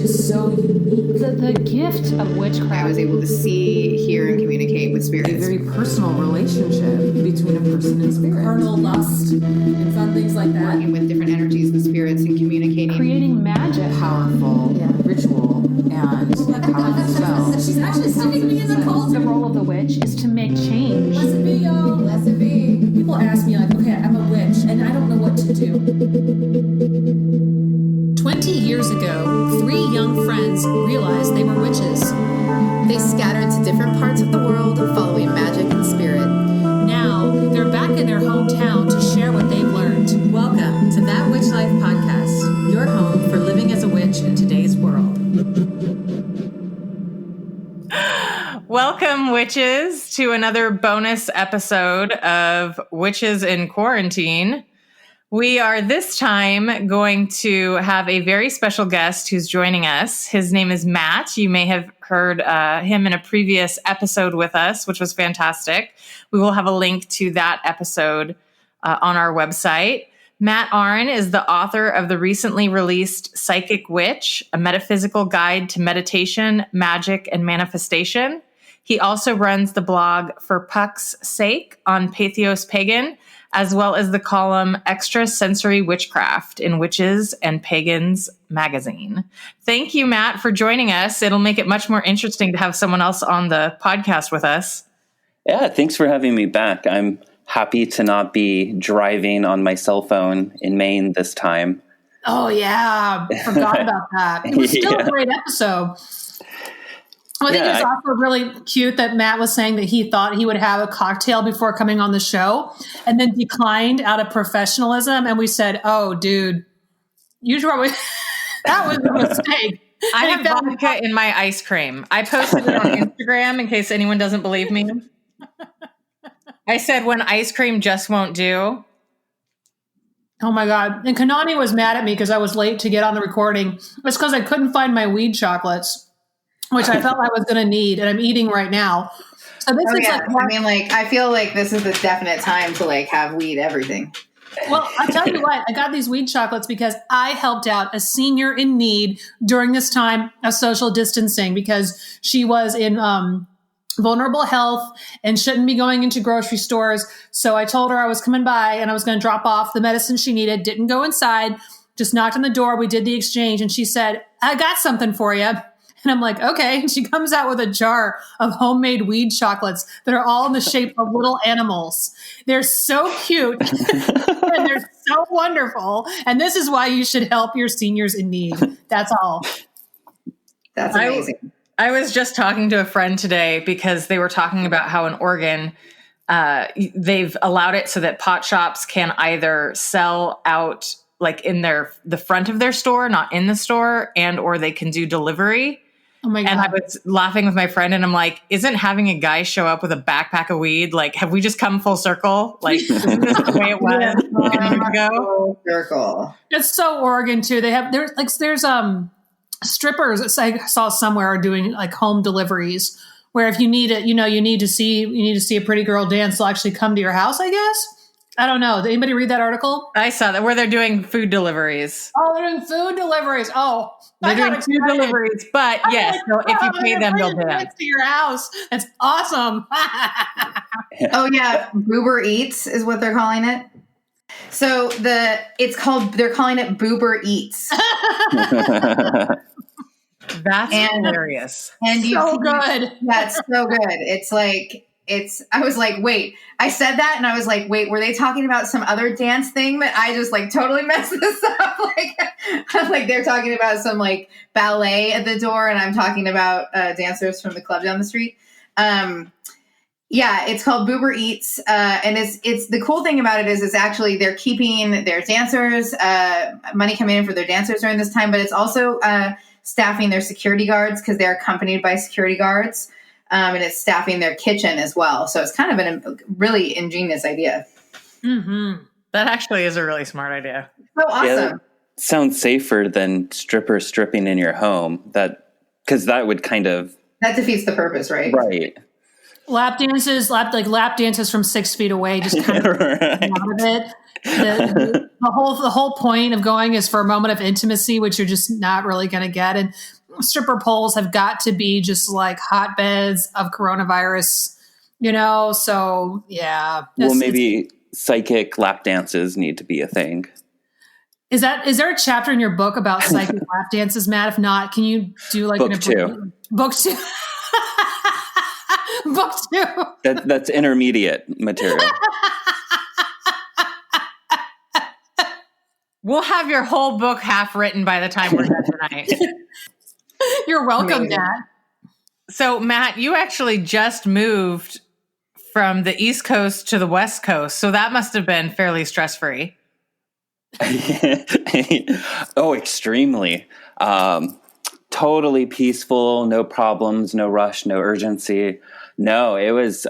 just so unique. The gift of witchcraft. I was able to see, hear, and communicate with spirits. A very personal relationship between a person and spirit. Carnal lust and fun things like that. Working with different energies and spirits and communicating. Creating magic. Powerful ritual and powerful spell. She's actually sticking me in the cauldron. The role of the witch is to make change. Blessed be, y'all. Blessed be. People ask me like, okay, I'm a witch and I don't know what to do. 20 years ago, 3 young friends realized they were witches. They scattered to different parts of the world following magic and spirit. Now, they're back in their hometown to share what they've learned. Welcome to That Witch Life Podcast, your home for living as a witch in today's world. Welcome, witches, to another bonus episode of Witches in Quarantine. We are this time going to have a very special guest who's joining us. His name is Matt. You may have heard him in a previous episode with us, which was fantastic. We will have a link to that episode on our website. Mat Auryn is the author of the recently released Psychic Witch, a metaphysical guide to meditation, magic, and manifestation. He also runs the blog For Puck's Sake on Pathos Pagan, as well as the column Extra Sensory Witchcraft in Witches and Pagans magazine. Thank you, Matt, for joining us. It'll make it much more interesting to have someone else on the podcast with us. Yeah, thanks for having me back. I'm happy to not be driving on my cell phone in Maine this time. Oh, yeah. Forgot about that. It was still a great episode. I think it's also really cute that Matt was saying that he thought he would have a cocktail before coming on the show and then declined out of professionalism. And we said, oh, dude, you should probably, that was a mistake. I have vodka in my ice cream. I posted it on Instagram in case anyone doesn't believe me. I said when ice cream just won't do. Oh my God. And Kanani was mad at me because I was late to get on the recording. It's because I couldn't find my weed chocolates, which I felt I was going to need, and I'm eating right now. So this is I feel like this is the definite time to have weed everything. Well, I'll tell you what, I got these weed chocolates because I helped out a senior in need during this time of social distancing because she was in vulnerable health and shouldn't be going into grocery stores. So I told her I was coming by and I was going to drop off the medicine she needed, didn't go inside, just knocked on the door. We did the exchange and she said, I got something for you. And I'm like, okay. And she comes out with a jar of homemade weed chocolates that are all in the shape of little animals. They're so cute and they're so wonderful. And this is why you should help your seniors in need. That's all. That's amazing. I was just talking to a friend today because they were talking about how in Oregon, they've allowed it so that pot shops can either sell out in the front of their store, not in the store, and or they can do delivery. Oh my God. And I was laughing with my friend and I'm like, isn't having a guy show up with a backpack of weed, have we just come full circle? Isn't this the way it was a year ago? Full circle. It's so Oregon too. They have, there's strippers I saw somewhere are doing home deliveries where if you need it, you need to see a pretty girl dance, they'll actually come to your house, I guess. I don't know. Did anybody read that article? I saw that where they're doing food deliveries. Oh, they're doing food deliveries. Oh, they're doing food deliveries, but yes, so if you pay them, they'll dance to your house. That's awesome. Oh yeah, Boober Eats is what they're calling it. So they're calling it Boober Eats. That's hilarious. And so good. That's so good. I was like, wait, I said that and I was like, wait, were they talking about some other dance thing that I just totally messed this up? I'm like, they're talking about some ballet at the door and I'm talking about dancers from the club down the street. Yeah, it's called Boober Eats. And it's the cool thing about it is it's actually, they're keeping their dancers, money coming in for their dancers during this time, but it's also staffing their security guards because they're accompanied by security guards. And it's staffing their kitchen as well. So it's kind of a really ingenious idea. Mm-hmm. That actually is a really smart idea. So awesome. Yeah, sounds safer than strippers stripping in your home. Because that would that defeats the purpose, right? Right. Lap dances from 6 feet away, just kind of right. Out of it. The whole point of going is for a moment of intimacy, which you're just not really going to get. And stripper poles have got to be just like hotbeds of coronavirus, So yeah. Well, maybe psychic lap dances need to be a thing. Is there a chapter in your book about psychic lap dances, Matt? If not, can you do like Book 2? Book 2. Book 2. That's intermediate material. We'll have your whole book half written by the time we're done tonight. You're welcome, Matt. So, Matt, you actually just moved from the East Coast to the West Coast, so that must have been fairly stress-free. Oh, extremely. Totally peaceful, no problems, no rush, no urgency. No, it was,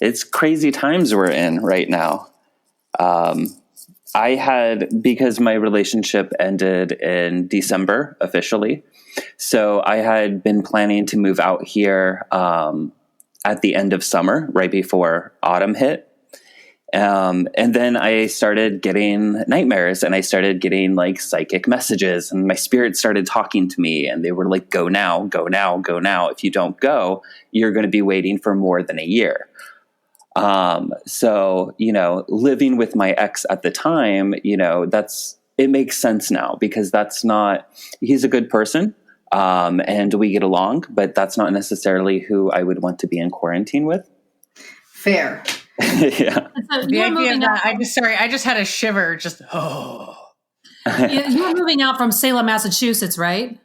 it's crazy times we're in right now. Because my relationship ended in December officially. So I had been planning to move out here at the end of summer, right before autumn hit. And then I started getting nightmares and I started getting like psychic messages and my spirit started talking to me and they were like, go now, go now, go now. If you don't go, you're going to be waiting for more than a year. So, living with my ex at the time, it makes sense now because he's a good person. And we get along, but that's not necessarily who I would want to be in quarantine with. Fair. Yeah. So The idea of that, I just had a shiver. you were moving out from Salem, Massachusetts, right?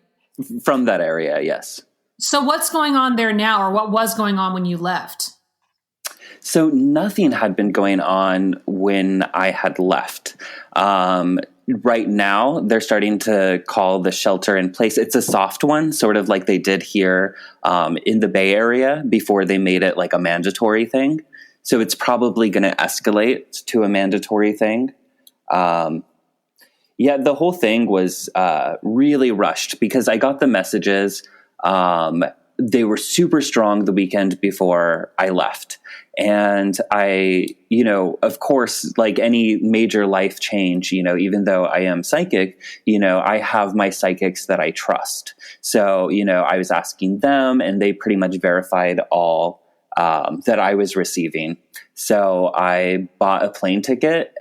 From that area, yes. So what's going on there now, or what was going on when you left? So nothing had been going on when I had left. Right now, they're starting to call the shelter in place. It's a soft one, sort of like they did here in the Bay Area before they made it like a mandatory thing. So it's probably going to escalate to a mandatory thing. The whole thing was really rushed because I got the messages. They were super strong the weekend before I left. And I, of course, like any major life change, even though I am psychic, I have my psychics that I trust. So, I was asking them and they pretty much verified all that I was receiving. So I bought a plane ticket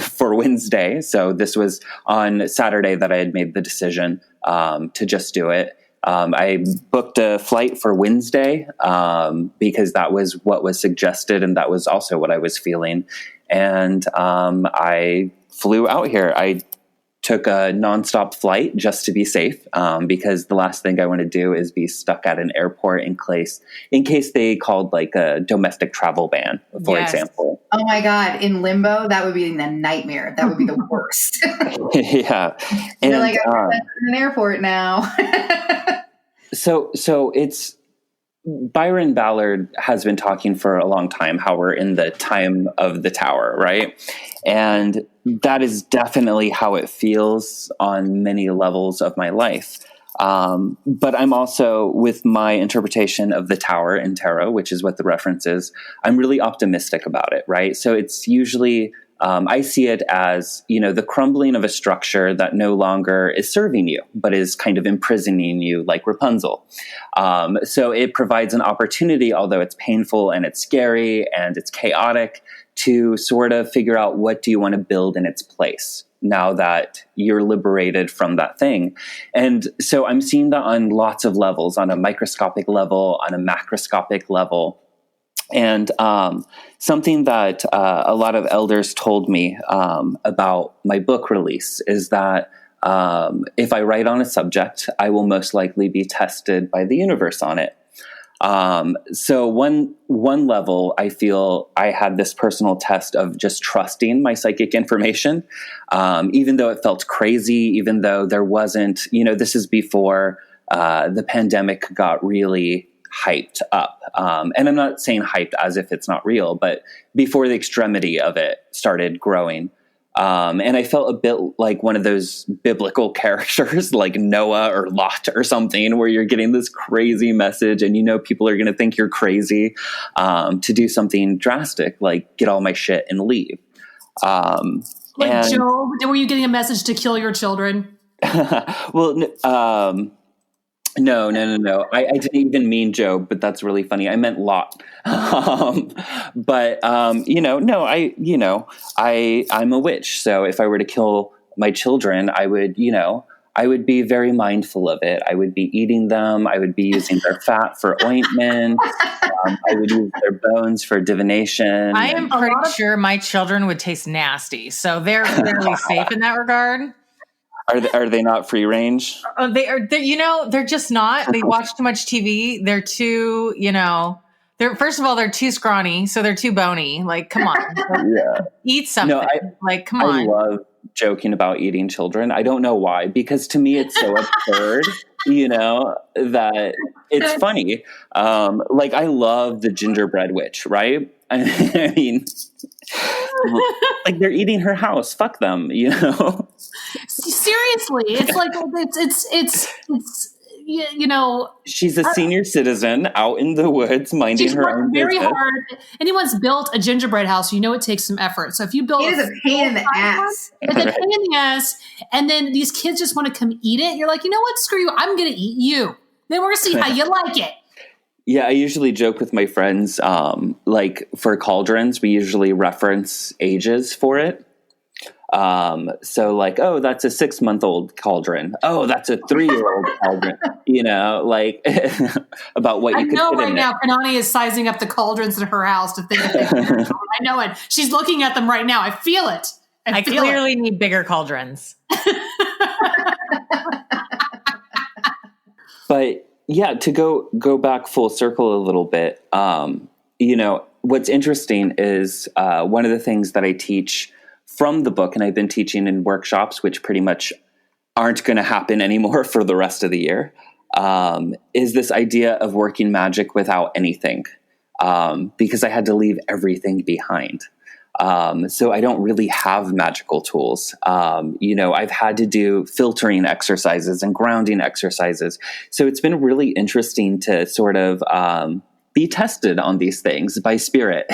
for Wednesday. So this was on Saturday that I had made the decision to just do it. I booked a flight for Wednesday because that was what was suggested, and that was also what I was feeling. And I flew out here. I took a nonstop flight just to be safe because the last thing I want to do is be stuck at an airport in case they called like a domestic travel ban, for example. Oh my God. In limbo, that would be the nightmare. That would be the worst. Yeah. And you're like, I'm in an airport now. So it's Byron Ballard has been talking for a long time how we're in the time of the tower, right? And that is definitely how it feels on many levels of my life. But I'm also, with my interpretation of the tower in tarot, which is what the reference is, I'm really optimistic about it, right? So it's usually, I see it as, the crumbling of a structure that no longer is serving you, but is kind of imprisoning you like Rapunzel. So it provides an opportunity, although it's painful and it's scary and it's chaotic, to sort of figure out what do you want to build in its place now that you're liberated from that thing. And so I'm seeing that on lots of levels, on a microscopic level, on a macroscopic level. And something that a lot of elders told me about my book release is that if I write on a subject, I will most likely be tested by the universe on it. So one level, I feel I had this personal test of just trusting my psychic information, even though it felt crazy, even though there wasn't, this is before the pandemic got really hyped up. And I'm not saying hyped as if it's not real, but before the extremity of it started growing. And I felt a bit like one of those biblical characters like Noah or Lot or something, where you're getting this crazy message and people are going to think you're crazy to do something drastic, like get all my shit and leave. Like Job, were you getting a message to kill your children? Well, no. I didn't even mean Job, but that's really funny. I meant Lot. I'm a witch. So if I were to kill my children, I would be very mindful of it. I would be eating them. I would be using their fat for ointment. I would use their bones for divination. I am pretty sure my children would taste nasty. So they're fairly safe in that regard. Are they not free range? They're just not. They watch too much TV. They're too, first of all, they're too scrawny. So they're too bony. Like, come on. Yeah. Eat something. Come on. I love joking about eating children. I don't know why, because to me it's so absurd, that it's funny. I love the gingerbread witch, right? I mean, like they're eating her house. Fuck them, Seriously, it's like she's a senior citizen out in the woods minding her own very business. hard. Anyone's built a gingerbread house, it takes some effort. So if you build it is a pain in the ass. it's a pain in the ass, and then these kids just want to come eat it. You're like, you know what? Screw you. I'm going to eat you. Then we're going to see how you like it. Yeah, I usually joke with my friends, for cauldrons, we usually reference ages for it. Oh, that's a 6-month-old cauldron. Oh, that's a 3-year-old cauldron, about what you could know put right in now, it. Kanani is sizing up the cauldrons in her house to think. I know it. She's looking at them right now. I feel it. I clearly need bigger cauldrons. But yeah, to go back full circle a little bit, what's interesting is one of the things that I teach from the book, and I've been teaching in workshops, which pretty much aren't going to happen anymore for the rest of the year, is this idea of working magic without anything, because I had to leave everything behind. So I don't really have magical tools. I've had to do filtering exercises and grounding exercises. So it's been really interesting to sort of be tested on these things by spirit,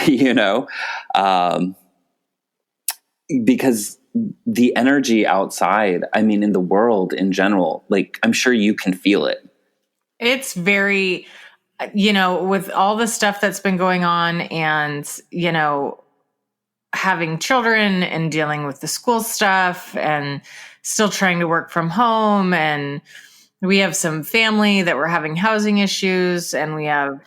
because the energy outside, in the world in general, I'm sure you can feel it. It's very, with all the stuff that's been going on and, having children and dealing with the school stuff and still trying to work from home. And we have some family that were having housing issues, and we have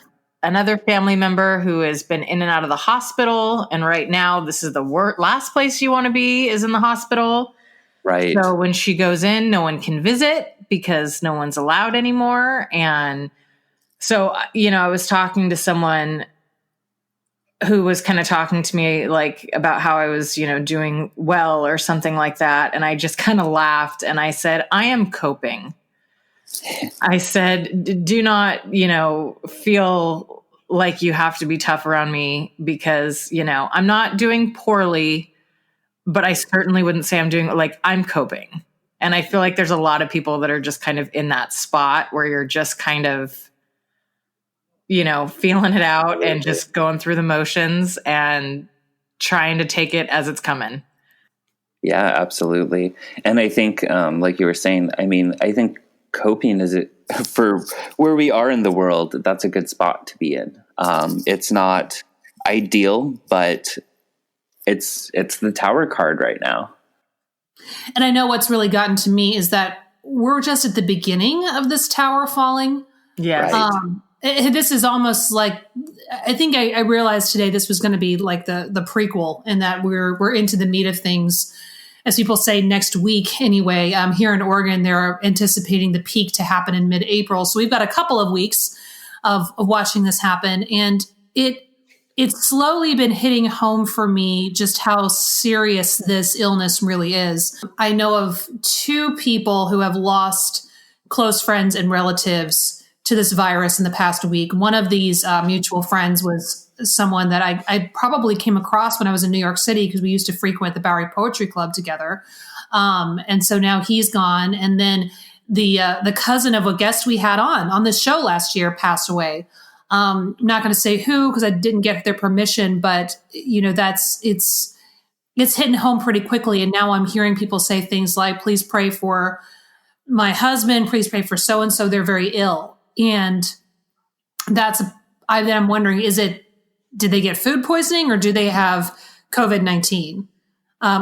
another family member who has been in and out of the hospital. And right now, this is the last place you want to be, is in the hospital. Right. So when she goes in, no one can visit because no one's allowed anymore. And so, I was talking to someone who was kind of talking to me about how I was, doing well or something like that. And I just kind of laughed and I said, I am coping. I said, do not, feel like you have to be tough around me because, I'm not doing poorly, but I certainly wouldn't say I'm coping. And I feel like there's a lot of people that are just kind of in that spot where you're just kind of, feeling it out and just going through the motions and trying to take it as it's coming. Yeah, absolutely. And I think, like you were saying, I think coping is for where we are in the world. That's a good spot to be in. It's not ideal, but it's the Tower card right now. And I know what's really gotten to me is that we're just at the beginning of this tower falling. Yeah. Right. This is almost like, I think I realized today this was going to be like the prequel, and that we're into the meat of things, as people say, next week. Anyway, here in Oregon, they're anticipating the peak to happen in mid-April. So we've got a couple of weeks of watching this happen. And it's slowly been hitting home for me just how serious this illness really is. I know of 2 people who have lost close friends and relatives to this virus in the past week. One of these mutual friends was someone that I probably came across when I was in New York City, because we used to frequent the Bowery Poetry Club together. And so now he's gone. And then the cousin of a guest we had on this show last year passed away. I'm not going to say who, because I didn't get their permission, but it's hitting home pretty quickly. And now I'm hearing people say things like, please pray for my husband, please pray for so-and-so, they're very ill. And I'm wondering, did they get food poisoning or do they have COVID-19?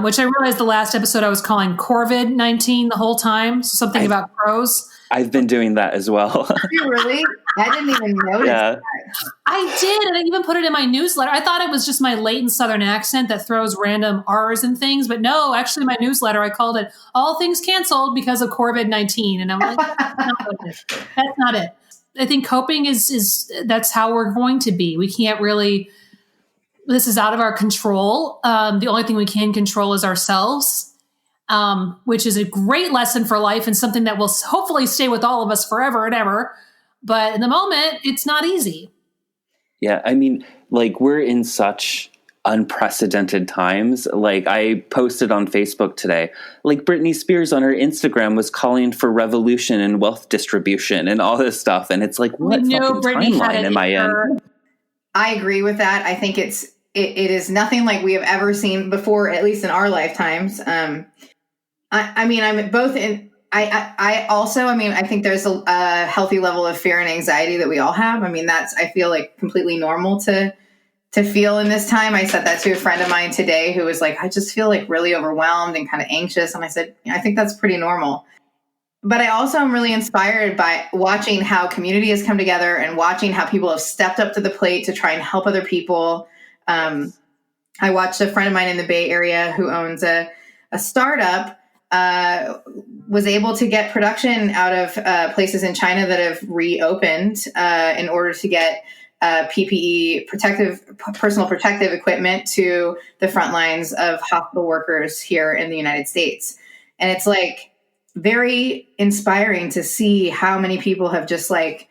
Which I realized the last episode I was calling Corvid-19 the whole time. So something about crows. I've been doing that as well. Really? I didn't even notice that. I did, and I even put it in my newsletter. I thought it was just my latent Southern accent that throws random R's and things, but no, actually my newsletter, I called it All Things Canceled because of COVID-19. And I'm like, that's not it. I think coping is that's how we're going to be. We can't really, this is out of our control. The only thing we can control is ourselves, which is a great lesson for life and something that will hopefully stay with all of us forever and ever. But in the moment, it's not easy. Yeah. I mean, like, we're in such unprecedented times. Like, I posted on Facebook today, like, Britney Spears on her Instagram was calling for revolution and wealth distribution and all this stuff. And it's like, what fucking timeline am I in? I agree with that. I think it is nothing like we have ever seen before, at least in our lifetimes. I mean, I'm both in, I think there's a healthy level of fear and anxiety that we all have. I mean, I feel like completely normal to feel in this time. I said that to a friend of mine today who was like, I just feel like really overwhelmed and kind of anxious. And I said, I think that's pretty normal. But I also am really inspired by watching how community has come together and watching how people have stepped up to the plate to try and help other people. I watched a friend of mine in the Bay Area who owns a startup, was able to get production out of places in China that have reopened in order to get PPE, personal protective equipment to the front lines of hospital workers here in the United States. And it's like very inspiring to see how many people have just like,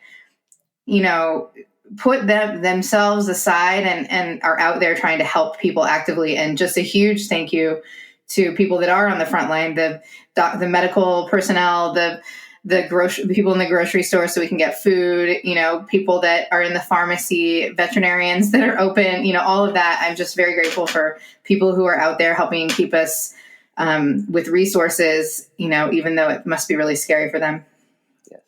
put themselves aside and are out there trying to help people actively. And just a huge thank you to people that are on the front line, the medical personnel, the people in the grocery store so we can get food, people that are in the pharmacy, veterinarians that are open, all of that. I'm just very grateful for people who are out there helping keep us with resources, even though it must be really scary for them. Yes.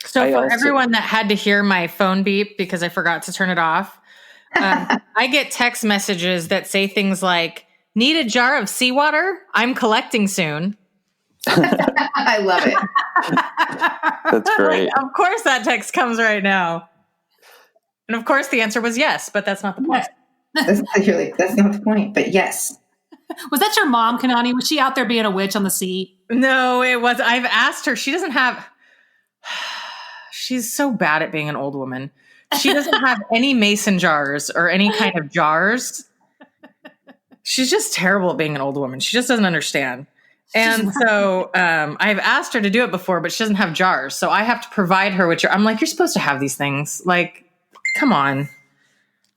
So everyone that had to hear my phone beep because I forgot to turn it off, I get text messages that say things like, need a jar of seawater? I'm collecting soon. I love it. That's great. Like, of course that text comes right now. And of course the answer was yes, but that's not the point. That's not the point, but yes. Was that your mom, Kanani? Was she out there being a witch on the sea? No, it was. I've asked her. She's so bad at being an old woman. She doesn't have any mason jars or any kind of jars. She's just terrible at being an old woman. She just doesn't understand. And so I've asked her to do it before, but she doesn't have jars. So I have to provide her with I'm like, you're supposed to have these things. Like, come on.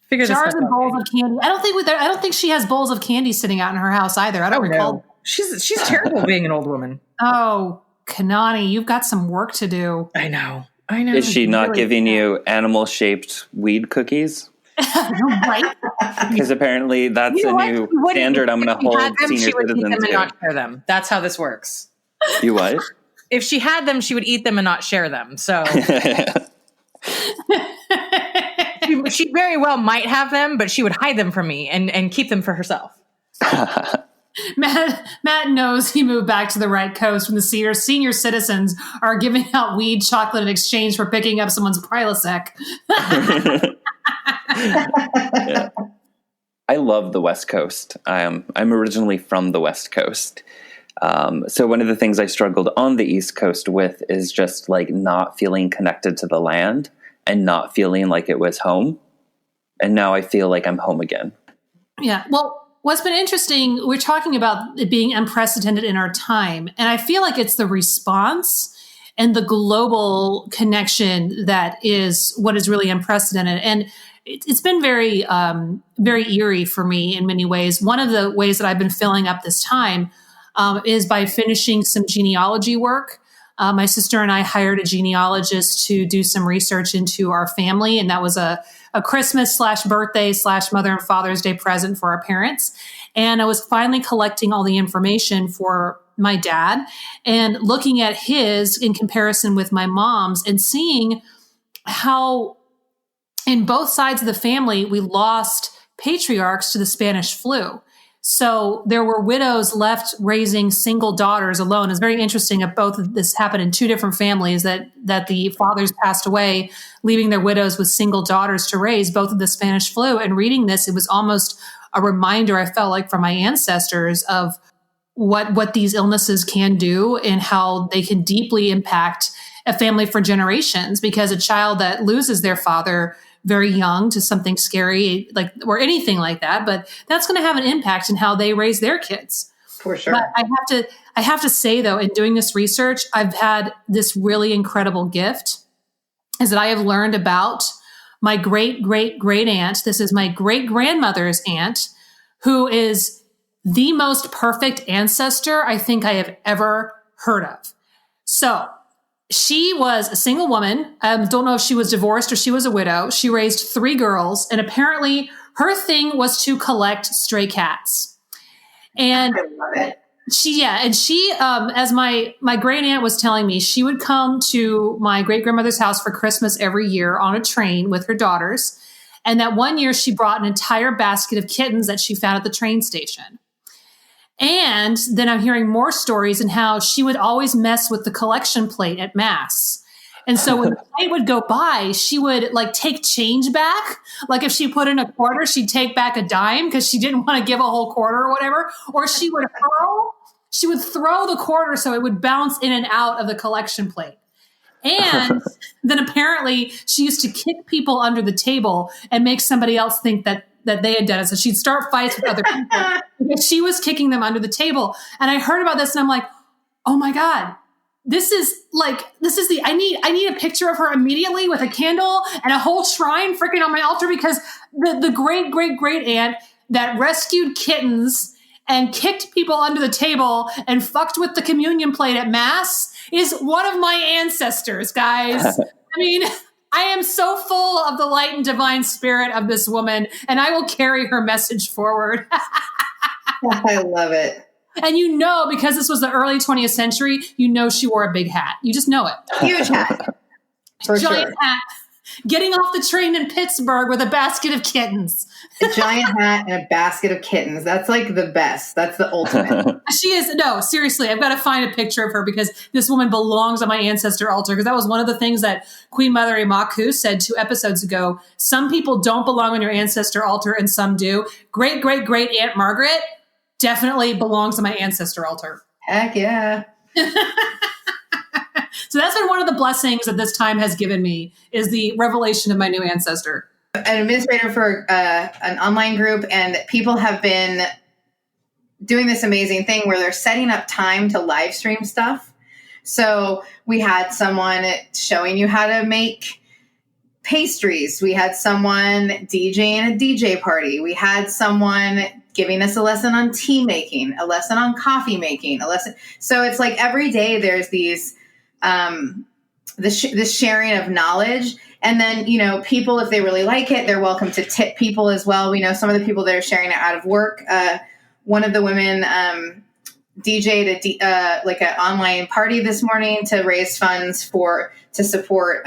Figure this out. Jars and bowls of candy. I don't think she has bowls of candy sitting out in her house either. I don't recall. No. She's terrible at being an old woman. Oh, Kanani, you've got some work to do. I know. Is she not giving you animal-shaped weed cookies? Right? Because apparently that's a new standard I'm going to hold senior citizens to. Not share them. That's how this works. You what? If she had them, she would eat them and not share them. So she very well might have them, but she would hide them from me and keep them for herself. Matt knows he moved back to the right coast when the senior citizens are giving out weed chocolate in exchange for picking up someone's Prilosec. Yeah. I love the West Coast. I'm originally from the West Coast. So one of the things I struggled on the East Coast with is just like not feeling connected to the land and not feeling like it was home. And now I feel like I'm home again. Yeah. Well, what's been interesting, we're talking about it being unprecedented in our time. And I feel like it's the response and the global connection that is what is really unprecedented. And it's been very, very eerie for me in many ways. One of the ways that I've been filling up this time is by finishing some genealogy work. My sister and I hired a genealogist to do some research into our family. And that was a Christmas / birthday / Mother and Father's Day present for our parents. And I was finally collecting all the information for my dad and looking at his in comparison with my mom's and seeing how in both sides of the family, we lost patriarchs to the Spanish flu. So there were widows left raising single daughters alone. It's very interesting that both of this happened in two different families, that the fathers passed away, leaving their widows with single daughters to raise, both of the Spanish flu. And reading this, it was almost a reminder, I felt like, from my ancestors of what these illnesses can do and how they can deeply impact a family for generations, because a child that loses their father very young to something scary, like, or anything like that, but that's going to have an impact in how they raise their kids. For sure. But I have to say though, in doing this research, I've had this really incredible gift, is that I have learned about my great, great, great aunt. This is my great grandmother's aunt, who is the most perfect ancestor I think I have ever heard of. So she was a single woman. Don't know if she was divorced or she was a widow. She raised 3 girls, and apparently her thing was to collect stray cats. And I love it. she, as my great aunt was telling me, she would come to my great grandmother's house for Christmas every year on a train with her daughters. And that one year she brought an entire basket of kittens that she found at the train station. And then I'm hearing more stories and how she would always mess with the collection plate at Mass. And so when the plate would go by, she would like take change back. Like if she put in a quarter, she'd take back a dime because she didn't want to give a whole quarter or whatever. Or she would throw the quarter so it would bounce in and out of the collection plate. And then apparently she used to kick people under the table and make somebody else think that they had done it. So she'd start fights with other people because she was kicking them under the table. And I heard about this and I'm like, oh my God, I need a picture of her immediately with a candle and a whole shrine freaking on my altar, because the great, great, great aunt that rescued kittens and kicked people under the table and fucked with the communion plate at Mass is one of my ancestors, guys. I mean, I am so full of the light and divine spirit of this woman, and I will carry her message forward. I love it. And because this was the early 20th century, she wore a big hat. You just know it. Huge hat. For Giant sure. hat. Getting off the train in Pittsburgh with a basket of kittens. A giant hat and a basket of kittens. That's like the best. That's the ultimate. She is. No, seriously, I've got to find a picture of her because this woman belongs on my ancestor altar. Because that was one of the things that Queen Mother Imaku said 2 episodes ago. Some people don't belong on your ancestor altar and some do. Great, great, great Aunt Margaret definitely belongs on my ancestor altar. Heck yeah. So that's been one of the blessings that this time has given me, is the revelation of my new ancestor. An administrator for an online group, and people have been doing this amazing thing where they're setting up time to live stream stuff. So we had someone showing you how to make pastries. We had someone DJing a DJ party. We had someone giving us a lesson on tea making, a lesson on coffee making, a lesson. So it's like every day there's these this sharing of knowledge. And then, people, if they really like it, they're welcome to tip people as well. We know some of the people that are sharing it out of work. One of the women DJ'd like an online party this morning to raise funds to support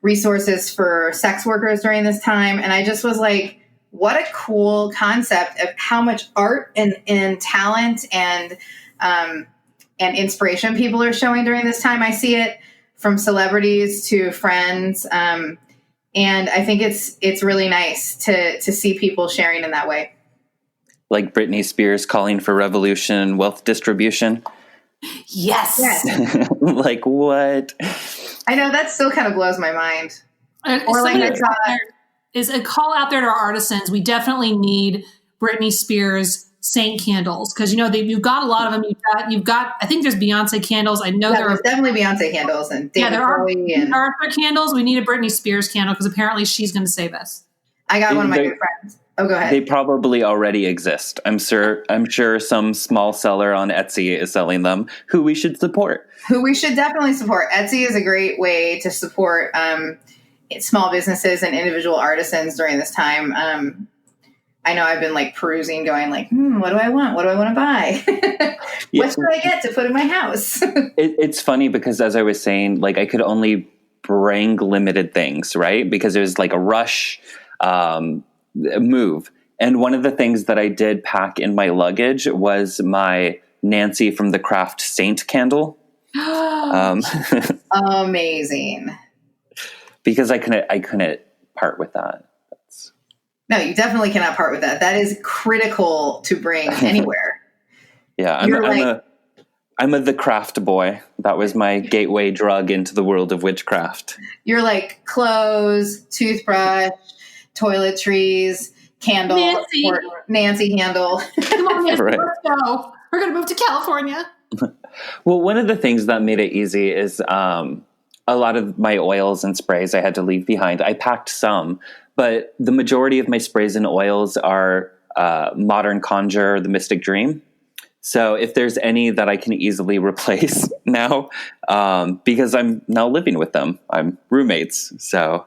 resources for sex workers during this time. And I just was like, what a cool concept of how much art and talent and inspiration people are showing during this time. I see it from celebrities to friends. And I think it's really nice to see people sharing in that way. Like Britney Spears calling for revolution and wealth distribution. Yes. Like what? I know, that still kind of blows my mind. Or like is a call out there to our artisans. We definitely need Britney Spears saint candles, because you've got a lot of them. You've got I think there's Beyonce candles. I know there are definitely Beyonce candles and David Bowie and Arthur candles. We need a Britney Spears candle because apparently she's going to save us. I got one of my good friends. Oh, go ahead. They probably already exist. I'm sure some small seller on Etsy is selling them, who we should support. Who we should definitely support. Etsy is a great way to support small businesses and individual artisans during this time. I know I've been like perusing, going like, what do I want? What do I want to buy? What should I get to put in my house? It's funny because as I was saying, like I could only bring limited things, right? Because it was like a rush move. And one of the things that I did pack in my luggage was my Nancy from the Craft Saint candle. Amazing. Because I couldn't part with that. No, you definitely cannot part with that. That is critical to bring anywhere. Yeah, I'm a the craft boy. That was my gateway drug into the world of witchcraft. You're like clothes, toothbrush, toiletries, candle, Nancy handle. Come on, Nancy, Right. let's go. We're going to move to California. Well, one of the things that made it easy is a lot of my oils and sprays I had to leave behind. I packed some, but the majority of my sprays and oils are Modern Conjure, the Mystic Dream. So if there's any that I can easily replace now, because I'm now living with them, I'm roommates. So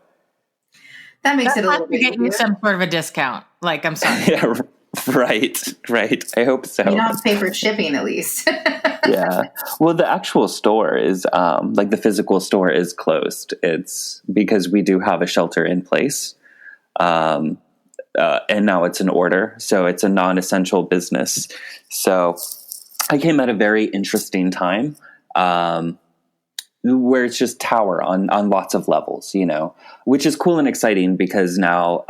That makes it a little to bit get you easier. some sort of a discount. Like, I'm sorry. yeah, right. I hope so. You don't have to pay for shipping at least. Yeah. Well, the actual store is like the physical store is closed. It's because we do have a shelter in place. And now it's an order. So it's a non-essential business. So I came at a very interesting time where it's just tower on lots of levels, which is cool and exciting because now,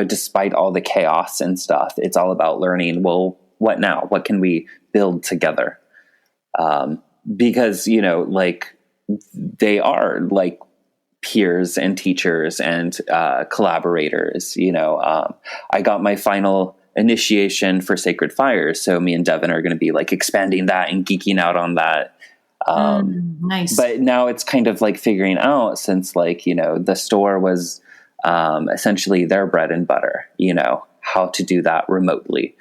despite all the chaos and stuff, it's all about learning, well, what now? What can we build together? Because, like they are like peers and teachers and collaborators. I got my final initiation for Sacred Fires, so me and Devin are going to be like expanding that and geeking out on that. Nice. But now it's kind of like figuring out, since like the store was essentially their bread and butter, how to do that remotely.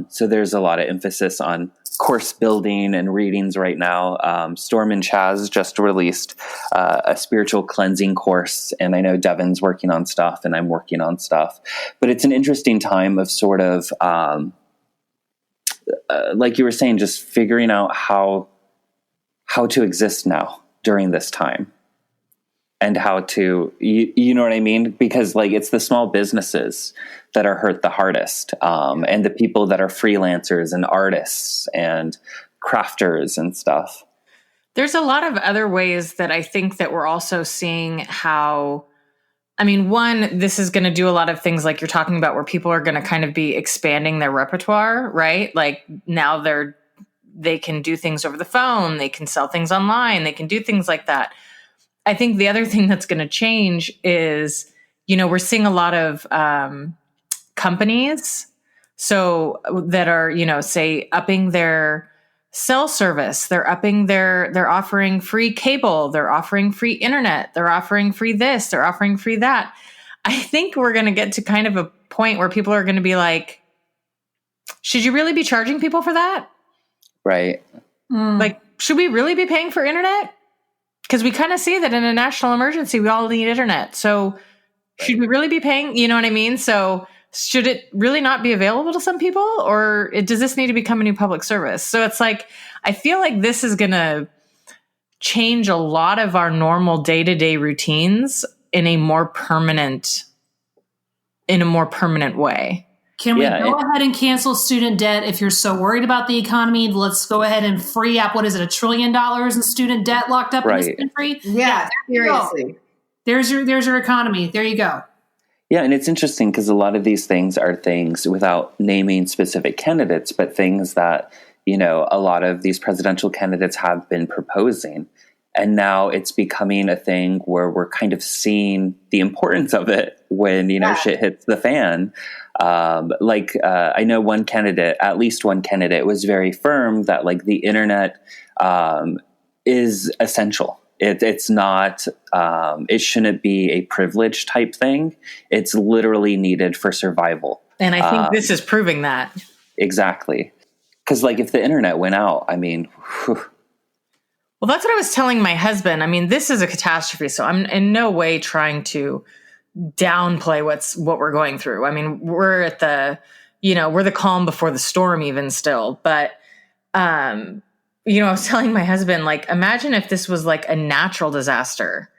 So there's a lot of emphasis on course building and readings right now. Storm and Chaz just released a spiritual cleansing course, and I know Devin's working on stuff and I'm working on stuff, but it's an interesting time of sort of like you were saying, just figuring out how to exist now during this time, and how to, you know what I mean? Because like it's the small businesses that are hurt the hardest, and the people that are freelancers and artists and crafters and stuff. There's a lot of other ways that I think that we're also seeing how, one, this is going to do a lot of things like you're talking about, where people are going to kind of be expanding their repertoire, right? Like now they can do things over the phone, they can sell things online, they can do things like that. I think the other thing that's going to change is, we're seeing a lot of companies so that are, say upping their cell service, they're offering free cable, they're offering free internet, they're offering free this, they're offering free that. I think we're going to get to kind of a point where people are going to be like, should you really be charging people for that? Right. Like, should we really be paying for internet? Because we kind of see that in a national emergency, we all need internet. So should we really be paying? You know what I mean? So should it really not be available to some people, or does this need to become a new public service? So it's like, I feel like this is going to change a lot of our normal day-to-day routines in a more permanent way. Can we go ahead and cancel student debt if you're so worried about the economy? Let's go ahead and free up, what is it, $1 trillion in student debt locked up in this country? Yeah, seriously. There's your economy. There you go. Yeah, and it's interesting because a lot of these things are things, without naming specific candidates, but things that, a lot of these presidential candidates have been proposing. And now it's becoming a thing where we're kind of seeing the importance of it when, shit hits the fan. I know one candidate, at least one candidate, was very firm that like the internet is essential. It's not, it shouldn't be a privilege type thing. It's literally needed for survival. And I think this is proving that. Exactly. Because like if the internet went out, whew. Well, that's what I was telling my husband. This is a catastrophe. So I'm in no way trying to downplay what we're going through. I mean, we're at we're the calm before the storm even still. But, I was telling my husband, like, imagine if this was like a natural disaster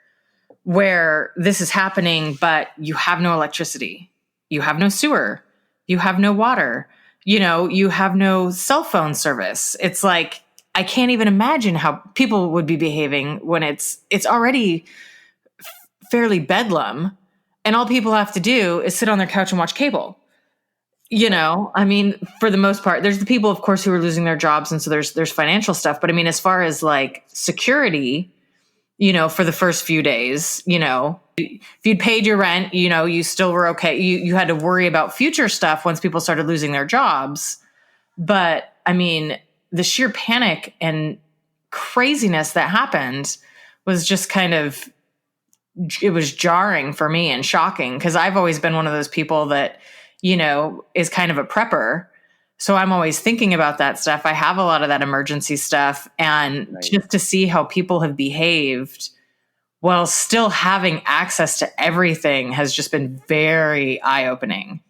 where this is happening, but you have no electricity, you have no sewer, you have no water, you have no cell phone service. It's like, I can't even imagine how people would be behaving when it's already fairly bedlam, and all people have to do is sit on their couch and watch cable. I mean, for the most part, there's the people, of course, who are losing their jobs. And so there's financial stuff. But I mean, as far as like security, for the first few days, if you'd paid your rent, you still were okay. You had to worry about future stuff once people started losing their jobs. But I mean, the sheer panic and craziness that happened was just it was jarring for me and shocking, because I've always been one of those people that, is kind of a prepper. So I'm always thinking about that stuff. I have a lot of that emergency stuff. And just to see how people have behaved while still having access to everything has just been very eye-opening.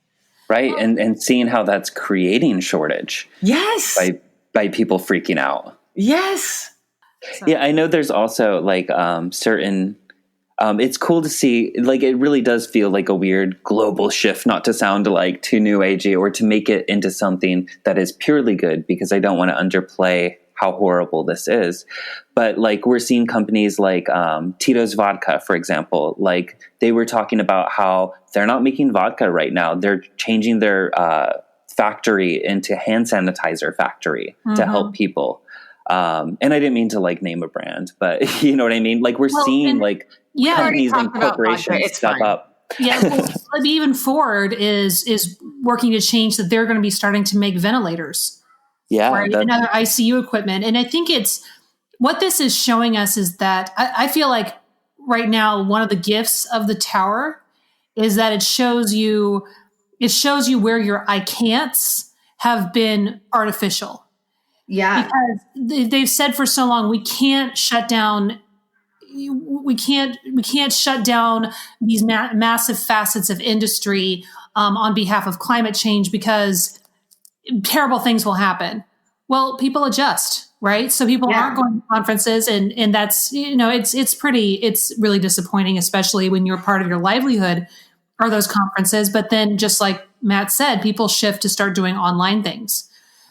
Right. And seeing how that's creating shortage. Yes. By people freaking out. Yes. Yeah, I know there's also like certain it's cool to see, like, it really does feel like a weird global shift, not to sound like too new agey or to make it into something that is purely good, because I don't want to underplay how horrible this is. But like, we're seeing companies like Tito's Vodka, for example, like they were talking about how they're not making vodka right now. They're changing their factory into hand sanitizer factory to help people. And I didn't mean to like name a brand, but you know what I mean? Like we're seeing like companies and corporations step up. Yeah, well, even Ford is working to change that. They're going to be starting to make ventilators. Yeah. Right? And other ICU equipment. And I think what this is showing us is that I feel like right now, one of the gifts of the tower is that it shows you where your I can'ts have been artificial. Yeah. Because they've said for so long, we can't shut down these massive facets of industry on behalf of climate change, because terrible things will happen. Well, people adjust, right? So people aren't going to conferences, and that's, it's really disappointing, especially when you're part of your livelihood are those conferences. But then, just like Matt said, people shift to start doing online things.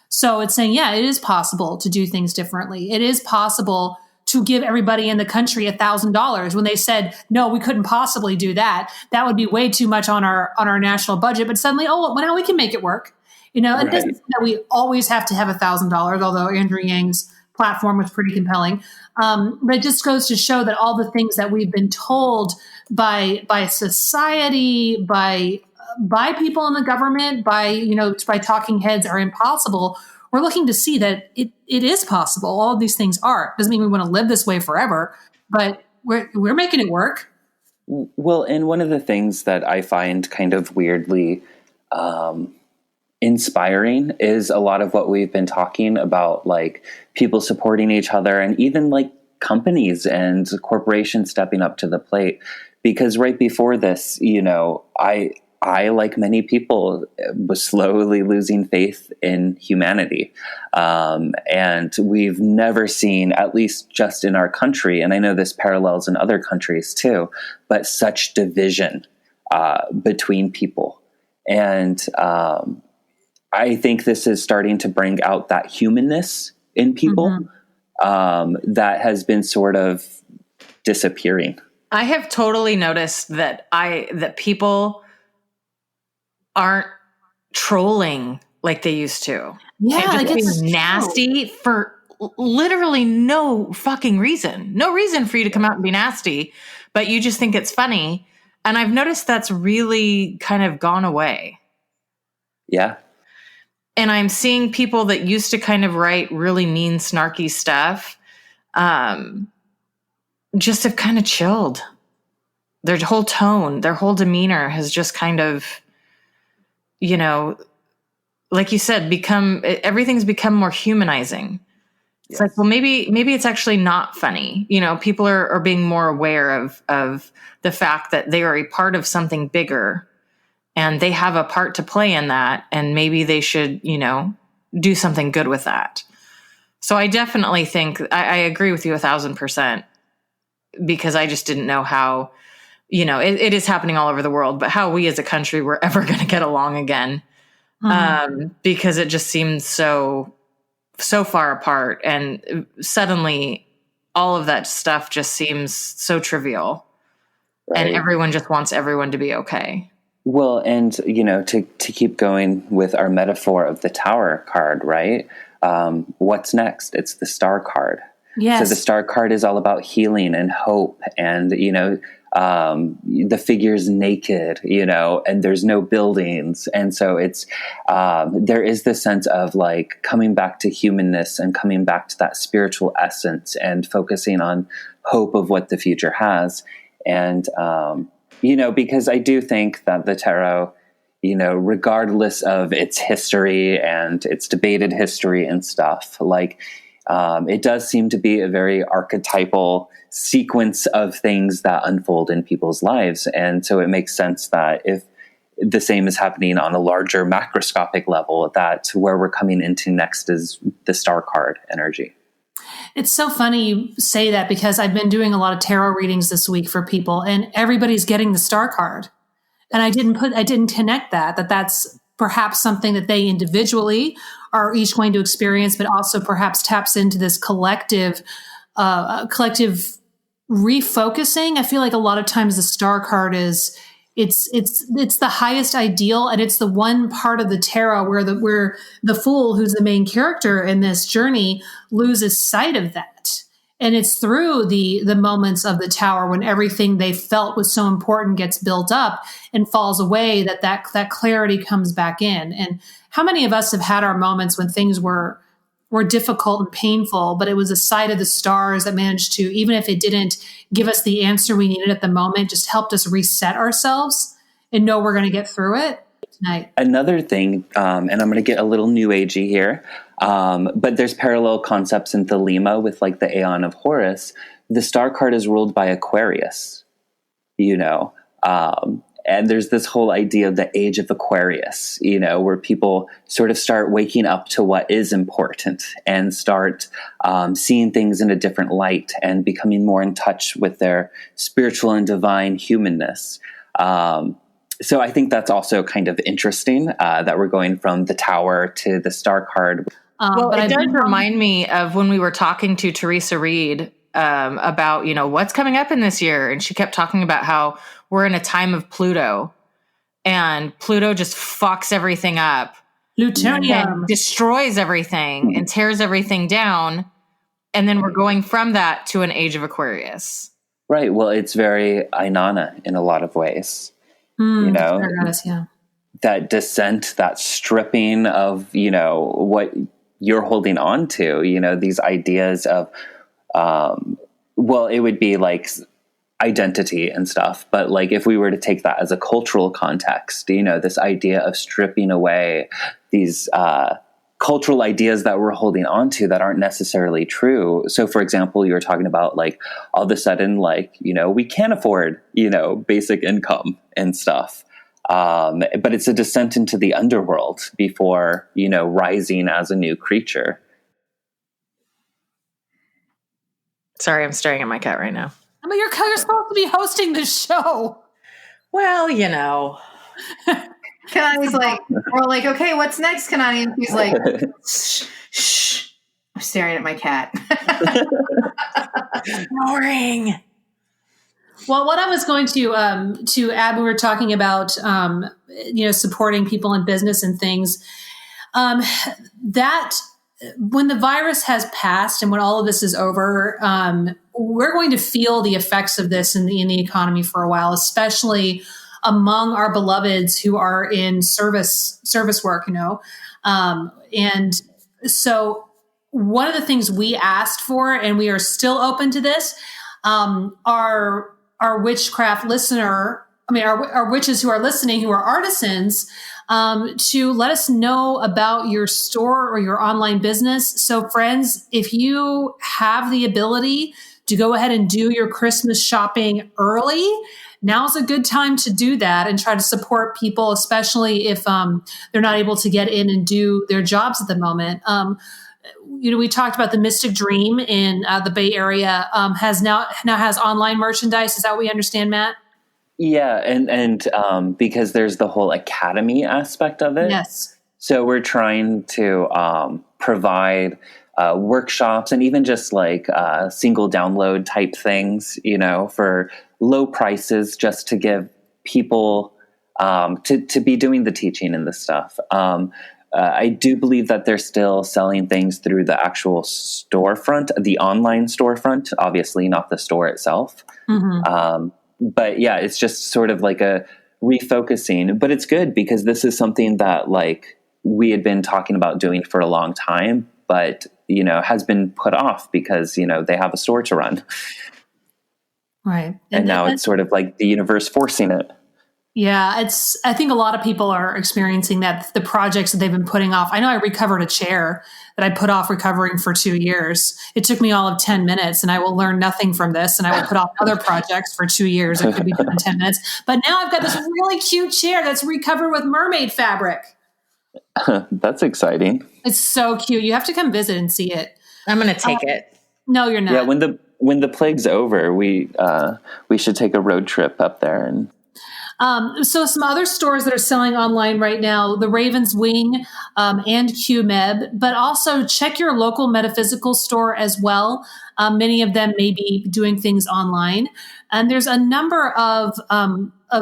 So it's saying, it is possible to do things differently. It is possible to give everybody in the country $1,000 when they said, no, we couldn't possibly do that. That would be way too much on our national budget. But suddenly, well, now we can make it work. And it doesn't mean that we always have to have $1,000, although Andrew Yang's platform was pretty compelling. But it just goes to show that all the things that we've been told by society, by people in the government, by talking heads are impossible. We're looking to see that it is possible. All of these things are. Doesn't mean we want to live this way forever, but we're making it work. Well, and one of the things that I find kind of weirdly inspiring is a lot of what we've been talking about, like people supporting each other, and even like companies and corporations stepping up to the plate. Because right before this, I, like many people, was slowly losing faith in humanity. And we've never seen, at least just in our country, and I know this parallels in other countries too, but such division between people. And I think this is starting to bring out that humanness in people that has been sort of disappearing. I have totally noticed that people aren't trolling like they used to. Yeah, and just being nasty for literally no fucking reason. No reason for you to come out and be nasty, but you just think it's funny. And I've noticed that's really kind of gone away. Yeah. And I'm seeing people that used to kind of write really mean, snarky stuff, just have kind of chilled. Their whole tone, their whole demeanor has just kind of, like you said, everything's become more humanizing. It's like, well, maybe it's actually not funny. People are being more aware of the fact that they are a part of something bigger and they have a part to play in that. And maybe they should, do something good with that. So I definitely think I agree with you 1,000%, because I just didn't know how, it is happening all over the world, but how we as a country were ever going to get along again. Because it just seems so far apart, and suddenly all of that stuff just seems so trivial, right? And everyone just wants everyone to be okay. Well, and to keep going with our metaphor of the Tower card, right? What's next? It's the Star card. Yes. So the Star card is all about healing and hope, and the figure's naked, and there's no buildings. And so it's, there is this sense of like coming back to humanness and coming back to that spiritual essence and focusing on hope of what the future has. And, because I do think that the tarot, regardless of its history and its debated history and stuff, like, it does seem to be a very archetypal sequence of things that unfold in people's lives. And so it makes sense that if the same is happening on a larger macroscopic level, that's where we're coming into next is the Star card energy. It's so funny you say that, because I've been doing a lot of tarot readings this week for people, and everybody's getting the Star card. And I didn't connect that's perhaps something that they individually are each going to experience, but also perhaps taps into this collective refocusing. I feel like a lot of times the Star card is it's the highest ideal, and it's the one part of the tarot where the fool, who's the main character in this journey, loses sight of that. And it's through the moments of the Tower when everything they felt was so important gets built up and falls away, that clarity comes back in. And how many of us have had our moments when things were difficult and painful, but it was the sight of the stars that managed to, even if it didn't give us the answer we needed at the moment, just helped us reset ourselves and know we're going to get through it tonight. Another thing, and I'm going to get a little new agey here, but there's parallel concepts in Thelema with like the Aeon of Horus. The Star card is ruled by Aquarius, and there's this whole idea of the age of Aquarius, where people sort of start waking up to what is important and start seeing things in a different light and becoming more in touch with their spiritual and divine humanness. So I think that's also kind of interesting that we're going from the Tower to the Star card. Well, it does remind me of when we were talking to Teresa Reed about, what's coming up in this year. And she kept talking about how we're in a time of Pluto, and Pluto just fucks everything up. Plutonium. Destroys everything and tears everything down. And then we're going from that to an age of Aquarius. Right. Well, it's very Ainana in a lot of ways. That descent, that stripping of, what you're holding on to, these ideas of, it would be like identity and stuff. But like, if we were to take that as a cultural context, this idea of stripping away these, cultural ideas that we're holding on to that aren't necessarily true. So for example, you were talking about like all of a sudden, like, we can't afford, basic income and stuff. But it's a descent into the underworld before, rising as a new creature. Sorry, I'm staring at my cat right now. I mean, you're supposed to be hosting this show. Well, Kanani's like, we're like, okay, what's next, Kanani? And he's like, shh. I'm staring at my cat. Boring. Well, what I was going to add, we were talking about, supporting people in business and things, that when the virus has passed and when all of this is over, we're going to feel the effects of this in the economy for a while, especially among our beloveds who are in service work, and so one of the things we asked for, and we are still open to this, our Witchcraft listener our witches who are listening, who are artisans, to let us know about your store or your online business. So friends, if you have the ability to go ahead and do your Christmas shopping early, now's a good time to do that and try to support people, especially if they're not able to get in and do their jobs at the moment. We talked about the Mystic Dream in the Bay Area has now has online merchandise. Is that what we understand, Matt? Yeah, and because there's the whole academy aspect of it. Yes. So we're trying to provide workshops and even just like single download type things, for low prices, just to give people to be doing the teaching and the stuff. I do believe that they're still selling things through the actual storefront, the online storefront, obviously not the store itself. Mm-hmm. But yeah, it's just sort of like a refocusing, but it's good because this is something that like we had been talking about doing for a long time, but has been put off because, they have a store to run. Right. And now it's sort of like the universe forcing it. Yeah, I think a lot of people are experiencing that, the projects that they've been putting off. I know I recovered a chair that I put off recovering for 2 years. It took me all of 10 minutes, and I will learn nothing from this, and I will put off other projects for 2 years that could be done in 10 minutes. But now I've got this really cute chair that's recovered with mermaid fabric. That's exciting. It's so cute. You have to come visit and see it. I'm going to take it. No, you're not. Yeah, when the plague's over, we should take a road trip up there and. So some other stores that are selling online right now, the Raven's Wing and QMeb, but also check your local metaphysical store as well. Many of them may be doing things online. And there's a number of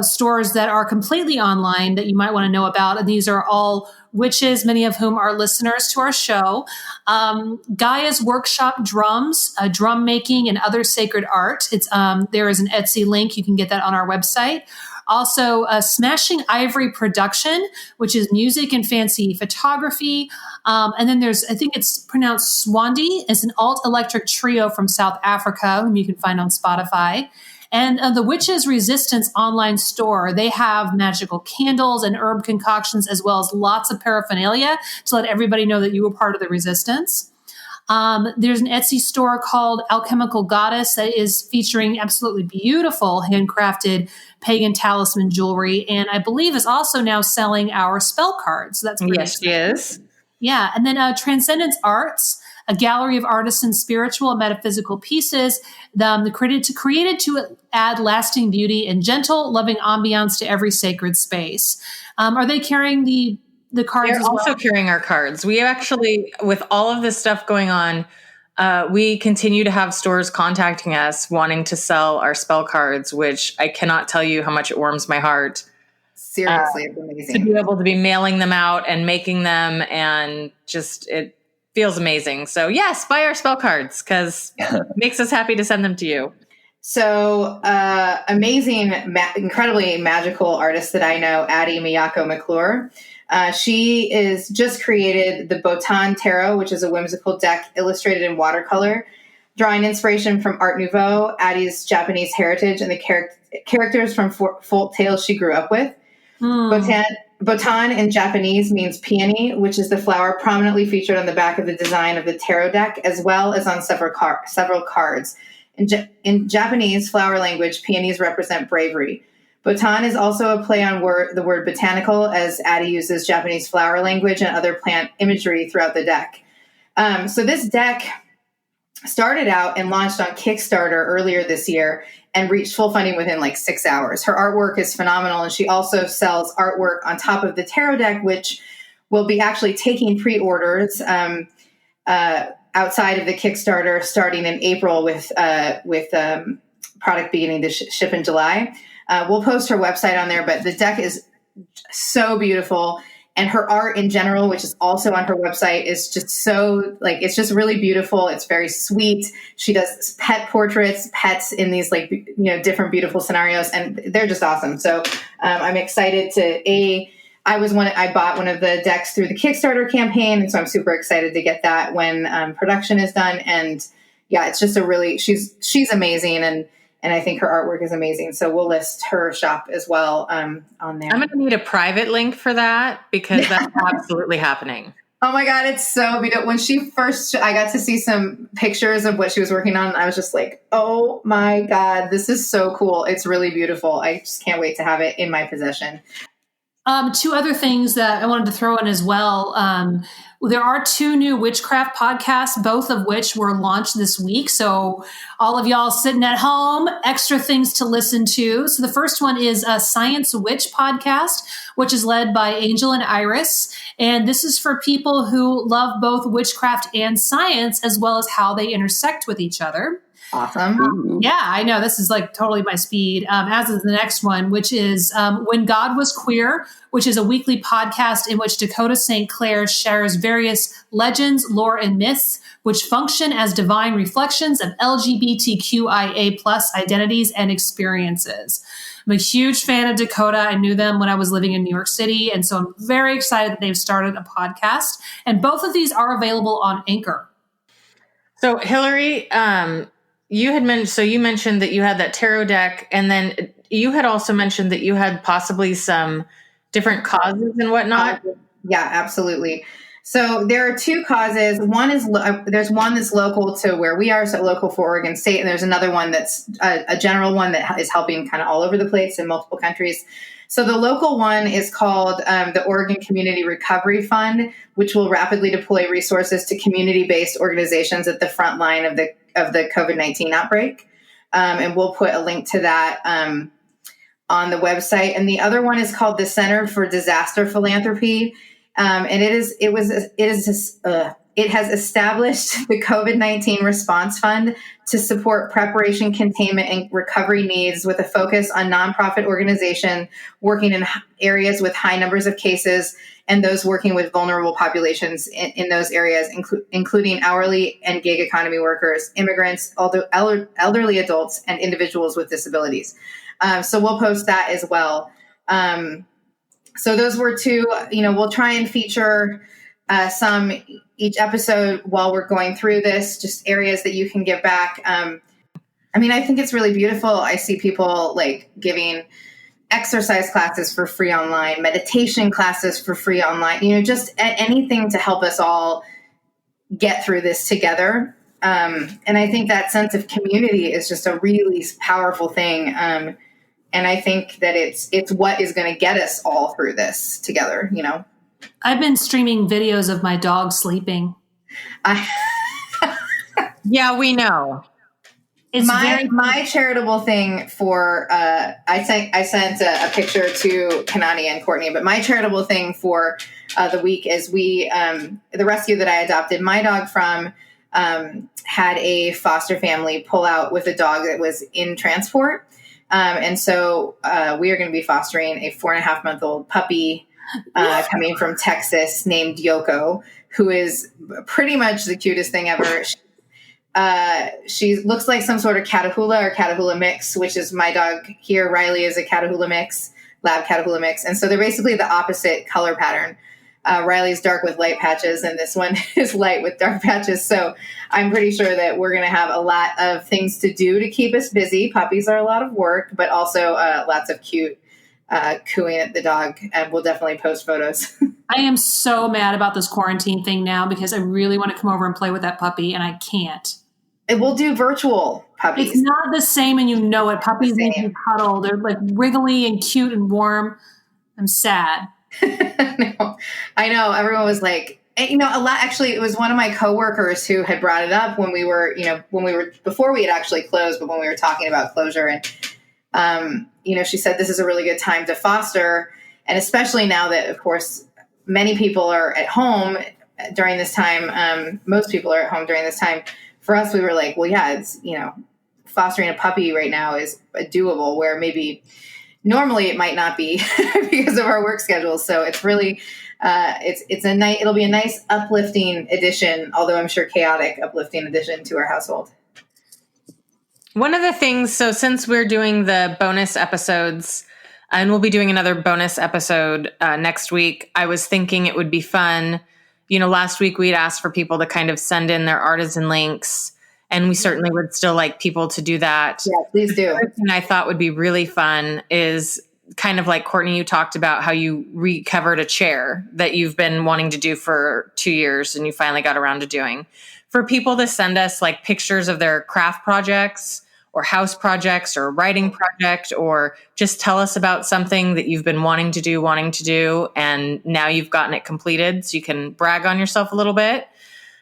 stores that are completely online that you might want to know about. And these are all witches, many of whom are listeners to our show. Gaia's Workshop Drums, drum making and other sacred art. There is an Etsy link. You can get that on our website. Also, Smashing Ivory Production, which is music and fancy photography. And then there's, I think it's pronounced Swandi. It's an alt electric trio from South Africa, whom you can find on Spotify. And the Witches Resistance online store, they have magical candles and herb concoctions, as well as lots of paraphernalia to let everybody know that you were part of the resistance. There's an Etsy store called Alchemical Goddess that is featuring absolutely beautiful handcrafted pagan talisman jewelry, and I believe is also now selling our spell cards. So that's pretty Yes, she is. Yeah, and then Transcendence Arts, a gallery of artisans' spiritual and metaphysical pieces, created to add lasting beauty and gentle, loving ambiance to every sacred space. Are they carrying the cards? They're also carrying our cards. We actually, with all of this stuff going on, we continue to have stores contacting us wanting to sell our spell cards, which I cannot tell you how much it warms my heart. Seriously, it's amazing. To be able to be mailing them out and making them, and just, it feels amazing. So yes, buy our spell cards because it makes us happy to send them to you. So amazing, incredibly magical artist that I know, Addie Miyako McClure. She is just created the Botan Tarot, which is a whimsical deck illustrated in watercolor, drawing inspiration from Art Nouveau, Addie's Japanese heritage, and the characters from folk tales she grew up with. Botan in Japanese means peony, which is the flower prominently featured on the back of the design of the tarot deck, as well as on several cards. In Japanese flower language, peonies represent bravery. Botan is also a play on the word botanical, as Addie uses Japanese flower language and other plant imagery throughout the deck. So this deck started out and launched on Kickstarter earlier this year and reached full funding within like 6 hours. Her artwork is phenomenal, and she also sells artwork on top of the tarot deck, which will be actually taking pre-orders outside of the Kickstarter starting in April with product beginning to ship in July. We'll post her website on there, but the deck is so beautiful. And her art in general, which is also on her website, is just so, like, it's just really beautiful. It's very sweet. She does pet portraits, pets in these, like, different beautiful scenarios, and they're just awesome. So I'm excited I bought one of the decks through the Kickstarter campaign, and so I'm super excited to get that when production is done. And yeah, it's just she's amazing. And I think her artwork is amazing. So we'll list her shop as well on there. I'm going to need a private link for that because that's absolutely happening. Oh my God, it's so beautiful. When I got to see some pictures of what she was working on. I was just like, oh my God, this is so cool. It's really beautiful. I just can't wait to have it in my possession. Two other things that I wanted to throw in as well. There are 2 new Witchcraft podcasts, both of which were launched this week. So all of y'all sitting at home, extra things to listen to. So the first one is a Science Witch podcast, which is led by Angel and Iris. And this is for people who love both witchcraft and science, as well as how they intersect with each other. Awesome. Yeah, I know. This is like totally my speed, as is the next one, which is When God Was Queer, which is a weekly podcast in which Dakota St. Clair shares various legends, lore, and myths, which function as divine reflections of LGBTQIA+ identities and experiences. I'm a huge fan of Dakota. I knew them when I was living in New York City. And so I'm very excited that they've started a podcast. And both of these are available on Anchor. So Hilary, you mentioned that you had that tarot deck, and then you had also mentioned that you had possibly some different causes and whatnot. Yeah, absolutely. So there are 2 causes. One is there's one that's local to where we are, so local for Oregon State, and there's another one that's a general one that is helping kind of all over the place in multiple countries. So the local one is called the Oregon Community Recovery Fund, which will rapidly deploy resources to community-based organizations at the front line of the COVID-19 outbreak. And we'll put a link to that on the website. And the other one is called the Center for Disaster Philanthropy. And it has established the COVID-19 Response Fund to support preparation, containment, and recovery needs with a focus on nonprofit organization working in areas with high numbers of cases and those working with vulnerable populations in those areas, including hourly and gig economy workers, immigrants, elderly adults, and individuals with disabilities. So we'll post that as well. So those were 2, we'll try and feature some each episode while we're going through this, just areas that you can give back. I think it's really beautiful. I see people like giving exercise classes for free online, meditation classes for free online, just anything to help us all get through this together. And I think that sense of community is just a really powerful thing. And I think that it's what is going to get us all through this together, I've been streaming videos of my dog sleeping. Yeah, we know. It's my charitable thing for I sent a picture to Kanani and Courtney, but my charitable thing for the week is the rescue that I adopted my dog from had a foster family pull out with a dog that was in transport, and so we are going to be fostering a 4.5-month-old puppy coming from Texas named Yoko, who is pretty much the cutest thing ever. She looks like some sort of Catahoula or Catahoula mix, which is my dog here. Riley is a Catahoula mix, lab Catahoula mix. And so they're basically the opposite color pattern. Riley's dark with light patches, and this one is light with dark patches. So I'm pretty sure that we're going to have a lot of things to do to keep us busy. Puppies are a lot of work, but also lots of cute cooing at the dog. And we'll definitely post photos. I am so mad about this quarantine thing now because I really want to come over and play with that puppy, and I can't. And we'll do virtual puppies. It's not the same, and you know it. Puppies make you cuddle. They're like wriggly and cute and warm. I'm sad. No, I know. Everyone was like, a lot. Actually, it was one of my coworkers who had brought it up when we were before we had actually closed, but when we were talking about closure. And, she said, this is a really good time to foster. And especially now that, of course, many people are at home during this time. Most people are at home during this time. For us, we were like, well, yeah, it's, fostering a puppy right now is doable, where maybe normally it might not be because of our work schedules. So it's really, it'll be a nice uplifting addition, although I'm sure chaotic uplifting addition to our household. One of the things, so since we're doing the bonus episodes, and we'll be doing another bonus episode next week, I was thinking it would be fun. Last week we'd asked for people to kind of send in their artisan links. And we certainly would still like people to do that. Yeah, please do. The other thing I thought would be really fun is kind of like Courtney, you talked about how you recovered a chair that you've been wanting to do for 2 years and you finally got around to doing. For people to send us like pictures of their craft projects or house projects or writing project, or just tell us about something that you've been wanting to do, and now you've gotten it completed so you can brag on yourself a little bit.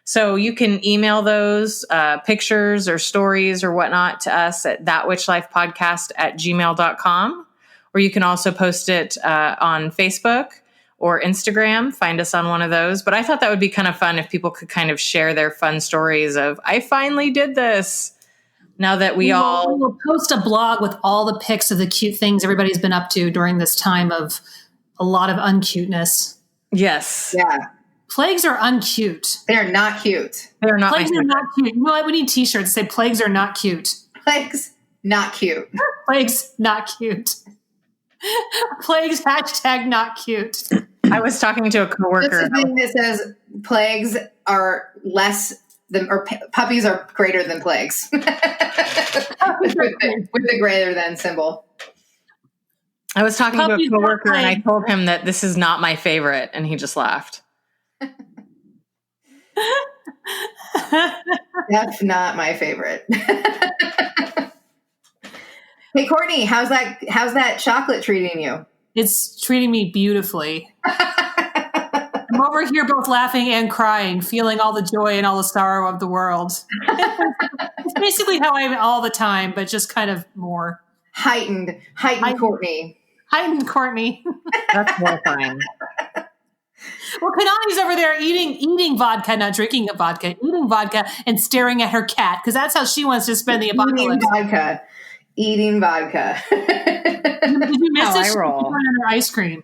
So you can email those pictures or stories or whatnot to us at thatwitchlifepodcast@gmail.com. Or you can also post it on Facebook or Instagram. Find us on one of those. But I thought that would be kind of fun if people could kind of share their fun stories of, I finally did this. Now that we'll post a blog with all the pics of the cute things everybody's been up to during this time of a lot of uncuteness. Yes. Yeah. Plagues are uncute. They're not cute. They're not. Plagues are not cute. You know what? We need t-shirts that say plagues are not cute. Plagues, not cute. Plagues, not cute. Plagues, hashtag not cute. I was talking to a coworker. That's the thing that says plagues are less than, or puppies are greater than plagues. with the greater than symbol. I was talking to a Puppies coworker not and I plagues. told him that this is not my favorite, and he just laughed. That's not my favorite. Hey, Courtney, how's that chocolate treating you? It's treating me beautifully. I'm over here both laughing and crying, feeling all the joy and all the sorrow of the world. It's basically how I am all the time, but just kind of more. Heightened Courtney. Heightened Courtney. That's horrifying. Well, Kanani's over there eating vodka, not drinking vodka, eating vodka and staring at her cat, because that's how she wants to spend the apocalypse. Eating vodka. Did you miss Oh, it? I She roll. put on her ice cream.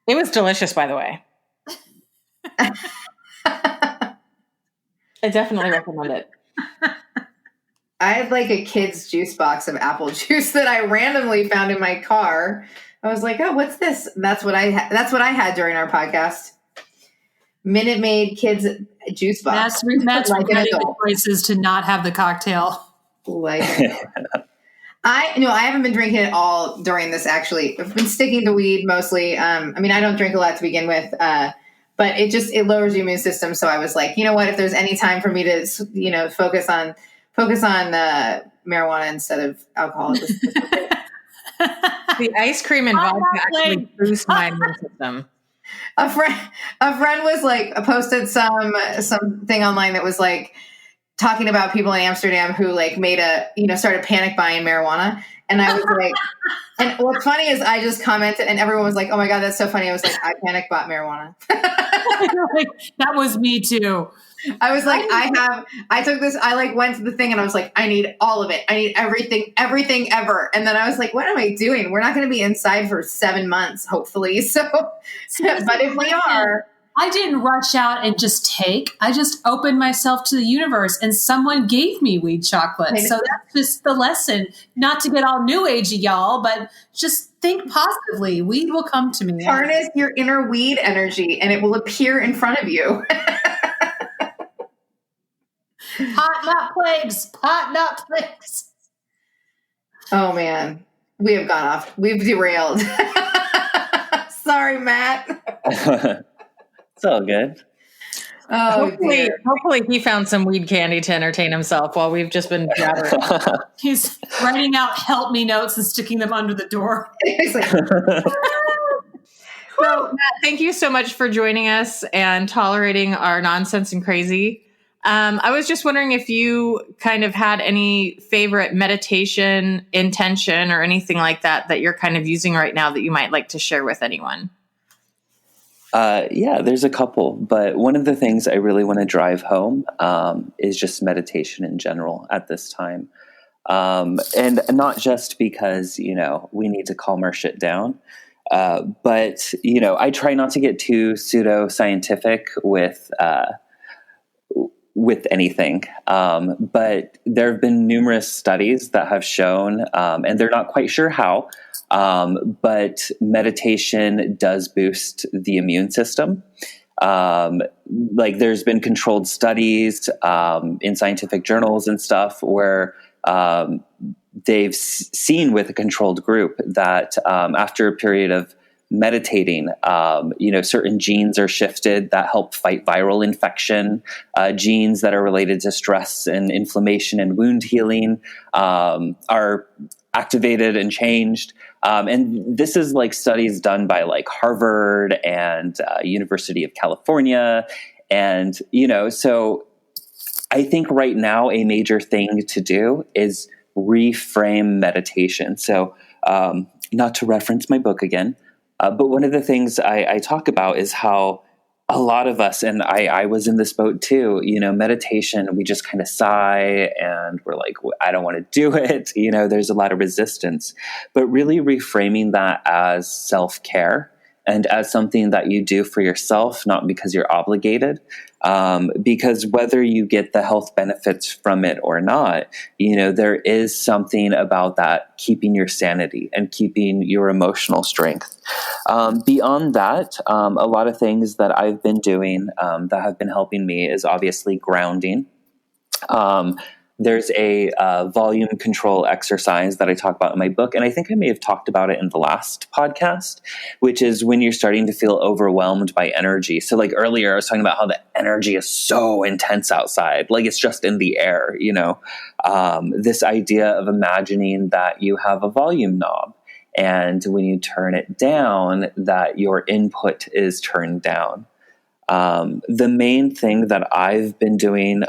It was delicious, by the way. I definitely recommend it. I had like a kid's juice box of apple juice that I randomly found in my car. I was like, "Oh, what's this?" And that's what I had during our podcast. Minute Maid kids juice box. Matt's like an regretting the adult. choices to not have the cocktail. Like I haven't been drinking it all during this. Actually, I've been sticking to weed mostly. I mean, I don't drink a lot to begin with, but it lowers your immune system. So I was like, you know what? If there's any time for me to, focus on marijuana instead of alcohol. The ice cream and vodka actually boost my immune system. A friend was like posted something online that was like talking about people in Amsterdam who like started panic buying marijuana. And I was like, and what's funny is I just commented and everyone was like, "Oh my God, that's so funny." I was like, I panic bought marijuana. That was me too. I was like, I went to the thing and I was like, I need all of it. I need everything ever. And then I was like, what am I doing? We're not going to be inside for 7 months, hopefully. So, but if we are. I didn't rush out and just take. I just opened myself to the universe and someone gave me weed chocolate. So that's just the lesson. Not to get all new agey, y'all, but just think positively. Weed will come to me. Harness your inner weed energy and it will appear in front of you. Pot not plagues. Pot not plagues. Oh man, we have gone off. We've derailed. Sorry, Matt. It's all good. Oh, Hopefully he found some weed candy to entertain himself while we've just been jabbering. He's writing out help me notes and sticking them under the door. So, Matt, thank you so much for joining us and tolerating our nonsense and crazy. I was just wondering if you kind of had any favorite meditation intention or anything like that you're kind of using right now that you might like to share with anyone. Yeah, there's a couple, but one of the things I really want to drive home is just meditation in general at this time. And not just because, we need to calm our shit down, but, I try not to get too pseudo-scientific with anything. But there have been numerous studies that have shown, and they're not quite sure how, but meditation does boost the immune system. Like there's been controlled studies in scientific journals and stuff where they've seen with a controlled group that after a period of meditating, certain genes are shifted that help fight viral infection. Genes that are related to stress and inflammation and wound healing are activated and changed. And this is like studies done by like Harvard and University of California. And, so I think right now a major thing to do is reframe meditation. So not to reference my book again, but one of the things I talk about is how a lot of us, and I was in this boat too, meditation, we just kind of sigh and we're like, I don't want to do it. There's a lot of resistance, but really reframing that as self-care and as something that you do for yourself, not because you're obligated. Because whether you get the health benefits from it or not, there is something about that keeping your sanity and keeping your emotional strength. Beyond that, a lot of things that I've been doing that have been helping me is obviously grounding. There's a volume control exercise that I talk about in my book, and I think I may have talked about it in the last podcast, which is when you're starting to feel overwhelmed by energy. So like earlier, I was talking about how the energy is so intense outside, like it's just in the air, this idea of imagining that you have a volume knob, and when you turn it down, that your input is turned down. The main thing that I've been doing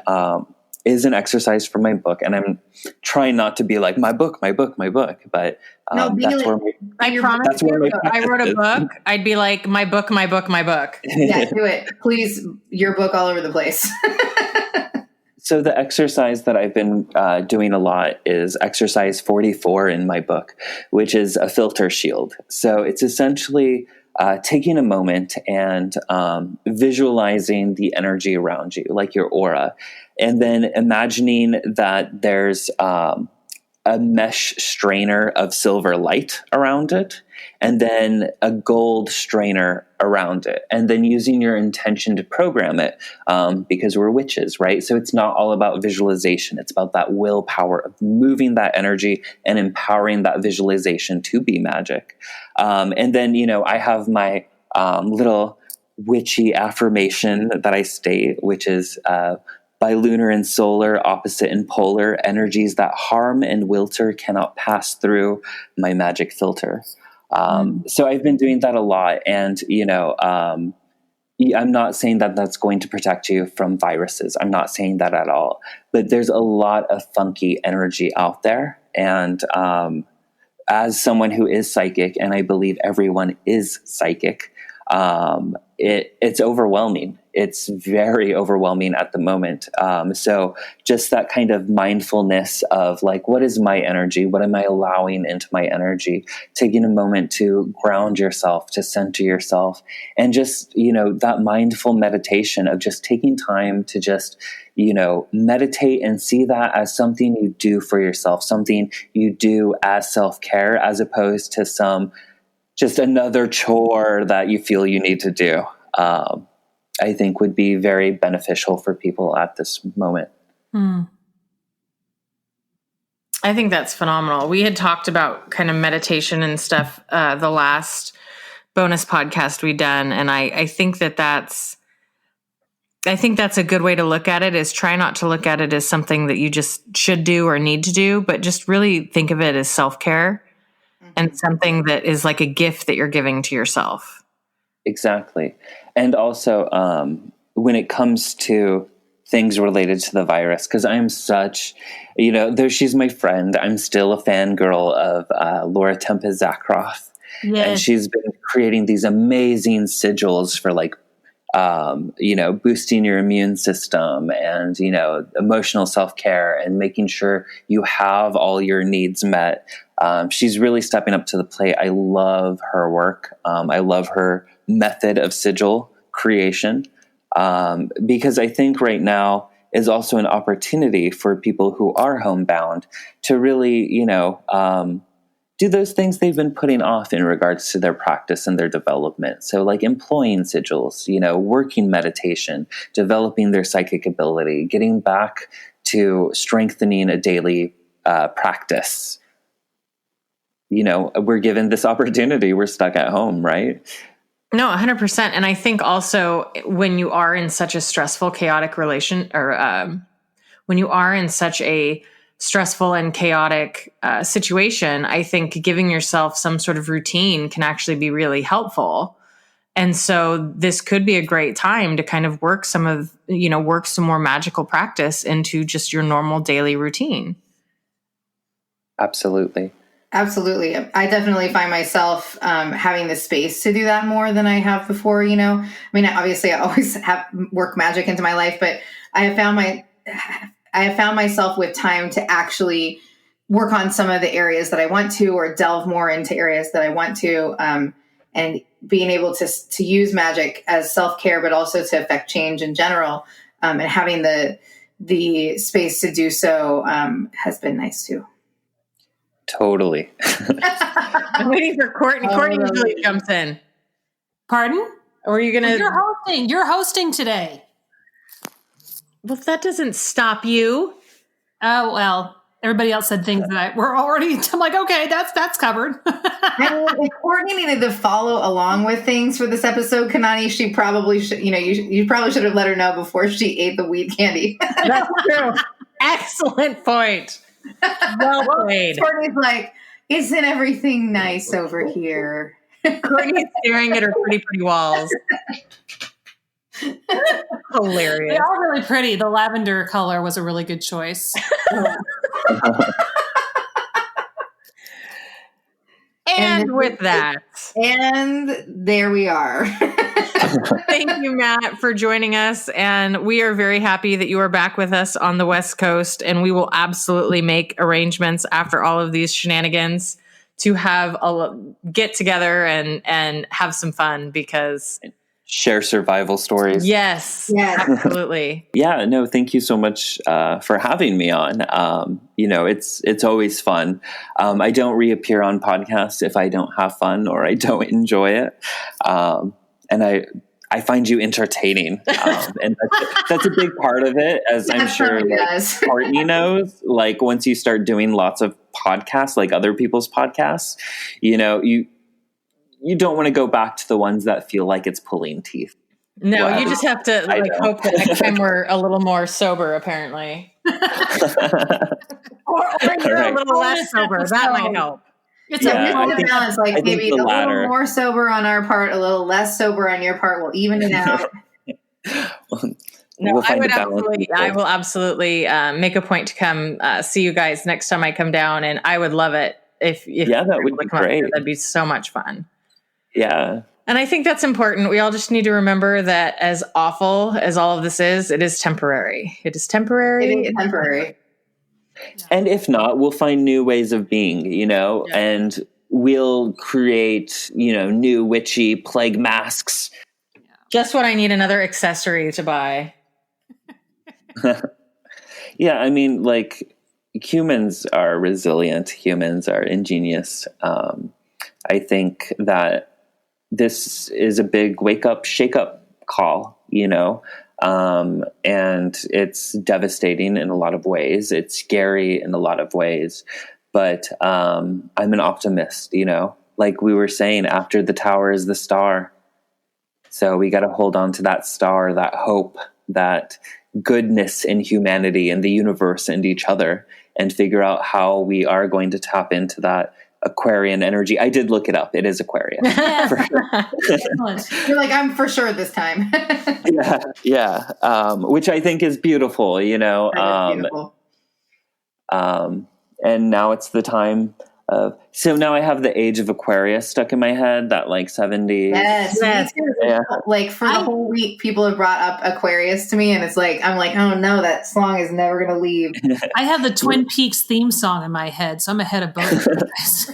is an exercise from my book, and I'm trying not to be like my book, but that's where I promise you, if I wrote a book, I'd be like my book. Yeah, do it, please. Your book all over the place. So the exercise that I've been doing a lot is exercise 44 in my book, which is a filter shield. So it's essentially taking a moment and visualizing the energy around you, like your aura, and then imagining that there's a mesh strainer of silver light around it, and then a gold strainer around it, and then using your intention to program it, because we're witches, right? So it's not all about visualization. It's about that willpower of moving that energy and empowering that visualization to be magic. And then, I have my little witchy affirmation that I state, which is bilunar and solar, opposite and polar, energies that harm and wilter cannot pass through my magic filter. So I've been doing that a lot. And, I'm not saying that that's going to protect you from viruses. I'm not saying that at all. But there's a lot of funky energy out there. And as someone who is psychic, and I believe everyone is psychic, it's overwhelming. It's very overwhelming at the moment. So just that kind of mindfulness of like, what is my energy? What am I allowing into my energy? Taking a moment to ground yourself, to center yourself, and just, that mindful meditation of just taking time to just, meditate and see that as something you do for yourself, something you do as self-care, as opposed to just another chore that you feel you need to do. I think would be very beneficial for people at this moment. I think that's phenomenal. We had talked about kind of meditation and stuff the last bonus podcast we'd done, and I think that's a good way to look at it, is try not to look at it as something that you just should do or need to do, but just really think of it as self-care and something that is like a gift that you're giving to yourself. Exactly. And also, when it comes to things related to the virus, because I'm such, though she's my friend, I'm still a fangirl of Laura Tempest Zakroff. Yes. And she's been creating these amazing sigils for like, boosting your immune system and, emotional self-care and making sure you have all your needs met. She's really stepping up to the plate. I love her work. I love her method of sigil creation, because I think right now is also an opportunity for people who are homebound to really, do those things they've been putting off in regards to their practice and their development. So like employing sigils, working meditation, developing their psychic ability, getting back to strengthening a daily practice. We're given this opportunity. We're stuck at home, right? No, 100%. And I think also when you are in such a stressful, chaotic relation, or when you are in such a stressful and chaotic situation, I think giving yourself some sort of routine can actually be really helpful. And so this could be a great time to kind of work some more magical practice into just your normal daily routine. Absolutely. Absolutely. I definitely find myself having the space to do that more than I have before, obviously I always have work magic into my life, but I have found myself with time to actually work on some of the areas that I want to, or delve more into areas that I want to, and being able to use magic as self-care, but also to affect change in general, and having the space to do so has been nice too. Totally. I'm waiting for Courtney. Courtney usually jumps in. Pardon? Or are you going to... You're hosting today. Well, that doesn't stop you. Oh, well, everybody else said things that were already... I'm like, okay, that's covered. If Courtney needed to follow along with things for this episode, Kanani, she probably should, you probably should have let her know before she ate the weed candy. That's true. Excellent point. Well played. Courtney's like, isn't everything nice over here? Courtney's staring at her pretty walls. Hilarious. They are really pretty. The lavender color was a really good choice. And with that. And there we are. Thank you, Matt, for joining us. And we are very happy that you are back with us on the West Coast. And we will absolutely make arrangements after all of these shenanigans to have a get together and have some fun, because share survival stories. Yes, absolutely. Yeah, no, thank you so much for having me on. It's always fun. I don't reappear on podcasts if I don't have fun or I don't enjoy it. And I find you entertaining. And that's a big part of it, as I'm sure Courtney knows. Like, once you start doing lots of podcasts, like other people's podcasts, you don't want to go back to the ones that feel like it's pulling teeth. No, you just have to hope that next time we're a little more sober, apparently. or you're a little less sober. That might help. It's a balance, like maybe a little more sober on our part, a little less sober on your part. We'll even it out. I will absolutely make a point to come see you guys next time I come down, and I would love it if that would be great. That'd be so much fun. Yeah. And I think that's important. We all just need to remember that as awful as all of this is, it is temporary. It is temporary. It is temporary. And if not, we'll find new ways of being, and we'll create, new witchy plague masks. Just what I need another accessory to buy. Yeah, I mean, like, humans are resilient. Humans are ingenious. I think that this is a big wake-up, shake-up call, and it's devastating in a lot of ways. It's scary in a lot of ways, but I'm an optimist, like we were saying, after the tower is the star. So we got to hold on to that star, that hope, that goodness in humanity and the universe and each other, and figure out how we are going to tap into that Aquarian energy. I did look it up. It is Aquarian. For sure. You're like, I'm for sure this time. Yeah. Which I think is beautiful, Beautiful. And now it's the time of, so now I have the age of Aquarius stuck in my head, that like 70s. Yes. Yeah. Like for the whole week, people have brought up Aquarius to me, and it's like, I'm like, oh no, that song is never going to leave. I have the Twin Peaks theme song in my head, so I'm ahead of both of you guys.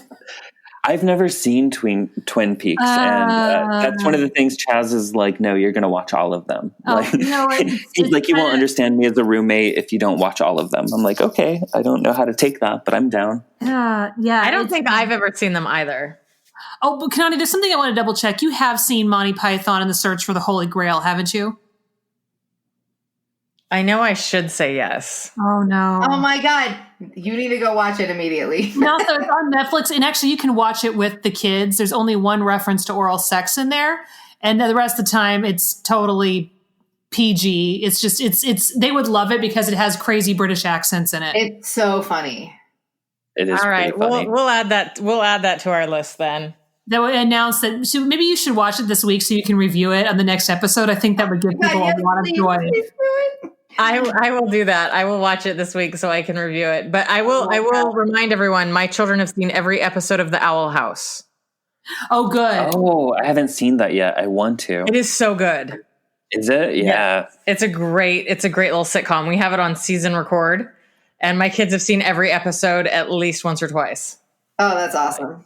I've never seen Twin Peaks, and that's one of the things Chaz is like, no, you're going to watch all of them. He's like, you won't understand me as a roommate if you don't watch all of them. I'm like, okay, I don't know how to take that, but I'm down. Yeah. I don't think I've ever seen them either. Oh, but Kanani, there's something I want to double check. You have seen Monty Python and the Search for the Holy Grail, haven't you? I know I should say yes. Oh, no. Oh, my God. You need to go watch it immediately. No, so it's on Netflix, and actually you can watch it with the kids. There's only one reference to oral sex in there, and the rest of the time it's totally PG. It's just, it's they would love it because it has crazy British accents in it. It's so funny. It is all right. funny. We'll add that. We'll add that to our list then. That would announce that. So maybe you should watch it this week so you can review it on the next episode. I think that would give people a lot of joy. I will do that. I will watch it this week so I can review it. But I will remind everyone, my children have seen every episode of The Owl House. Oh, good. Oh, I haven't seen that yet. I want to. It is so good. Is it? Yeah. It's a great little sitcom. We have it on season record, and my kids have seen every episode at least once or twice. Oh, that's awesome.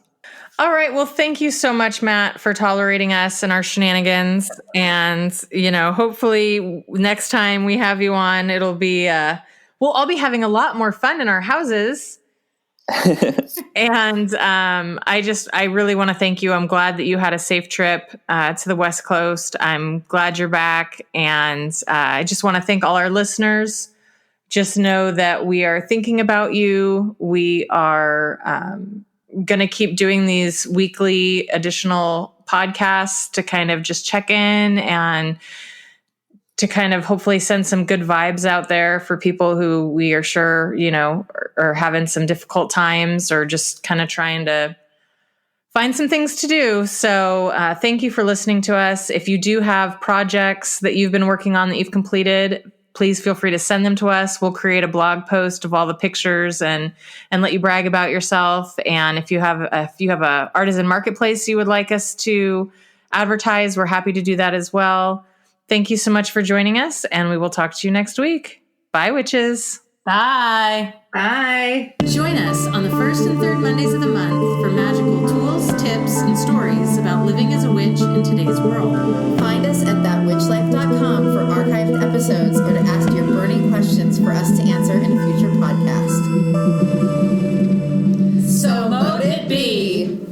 All right. Well, thank you so much, Matt, for tolerating us and our shenanigans. And, hopefully next time we have you on, it'll be, we'll all be having a lot more fun in our houses. And I really want to thank you. I'm glad that you had a safe trip to the West Coast. I'm glad you're back. And I just want to thank all our listeners. Just know that we are thinking about you. We are going to keep doing these weekly additional podcasts to kind of just check in and to kind of hopefully send some good vibes out there for people who we are sure, are having some difficult times or just kind of trying to find some things to do. So thank you for listening to us. If you do have projects that you've been working on that you've completed, please feel free to send them to us. We'll create a blog post of all the pictures and let you brag about yourself. And if you have a artisan marketplace you would like us to advertise, we're happy to do that as well. Thank you so much for joining us, and we will talk to you next week. Bye, witches. Bye. Bye. Join us on the first and third Mondays of the month for magical tools, tips, and stories about living as a witch in today's world. Find us at thatwitchlife.com for archived episodes or to ask your burning questions for us to answer in a future podcast. So mote it be.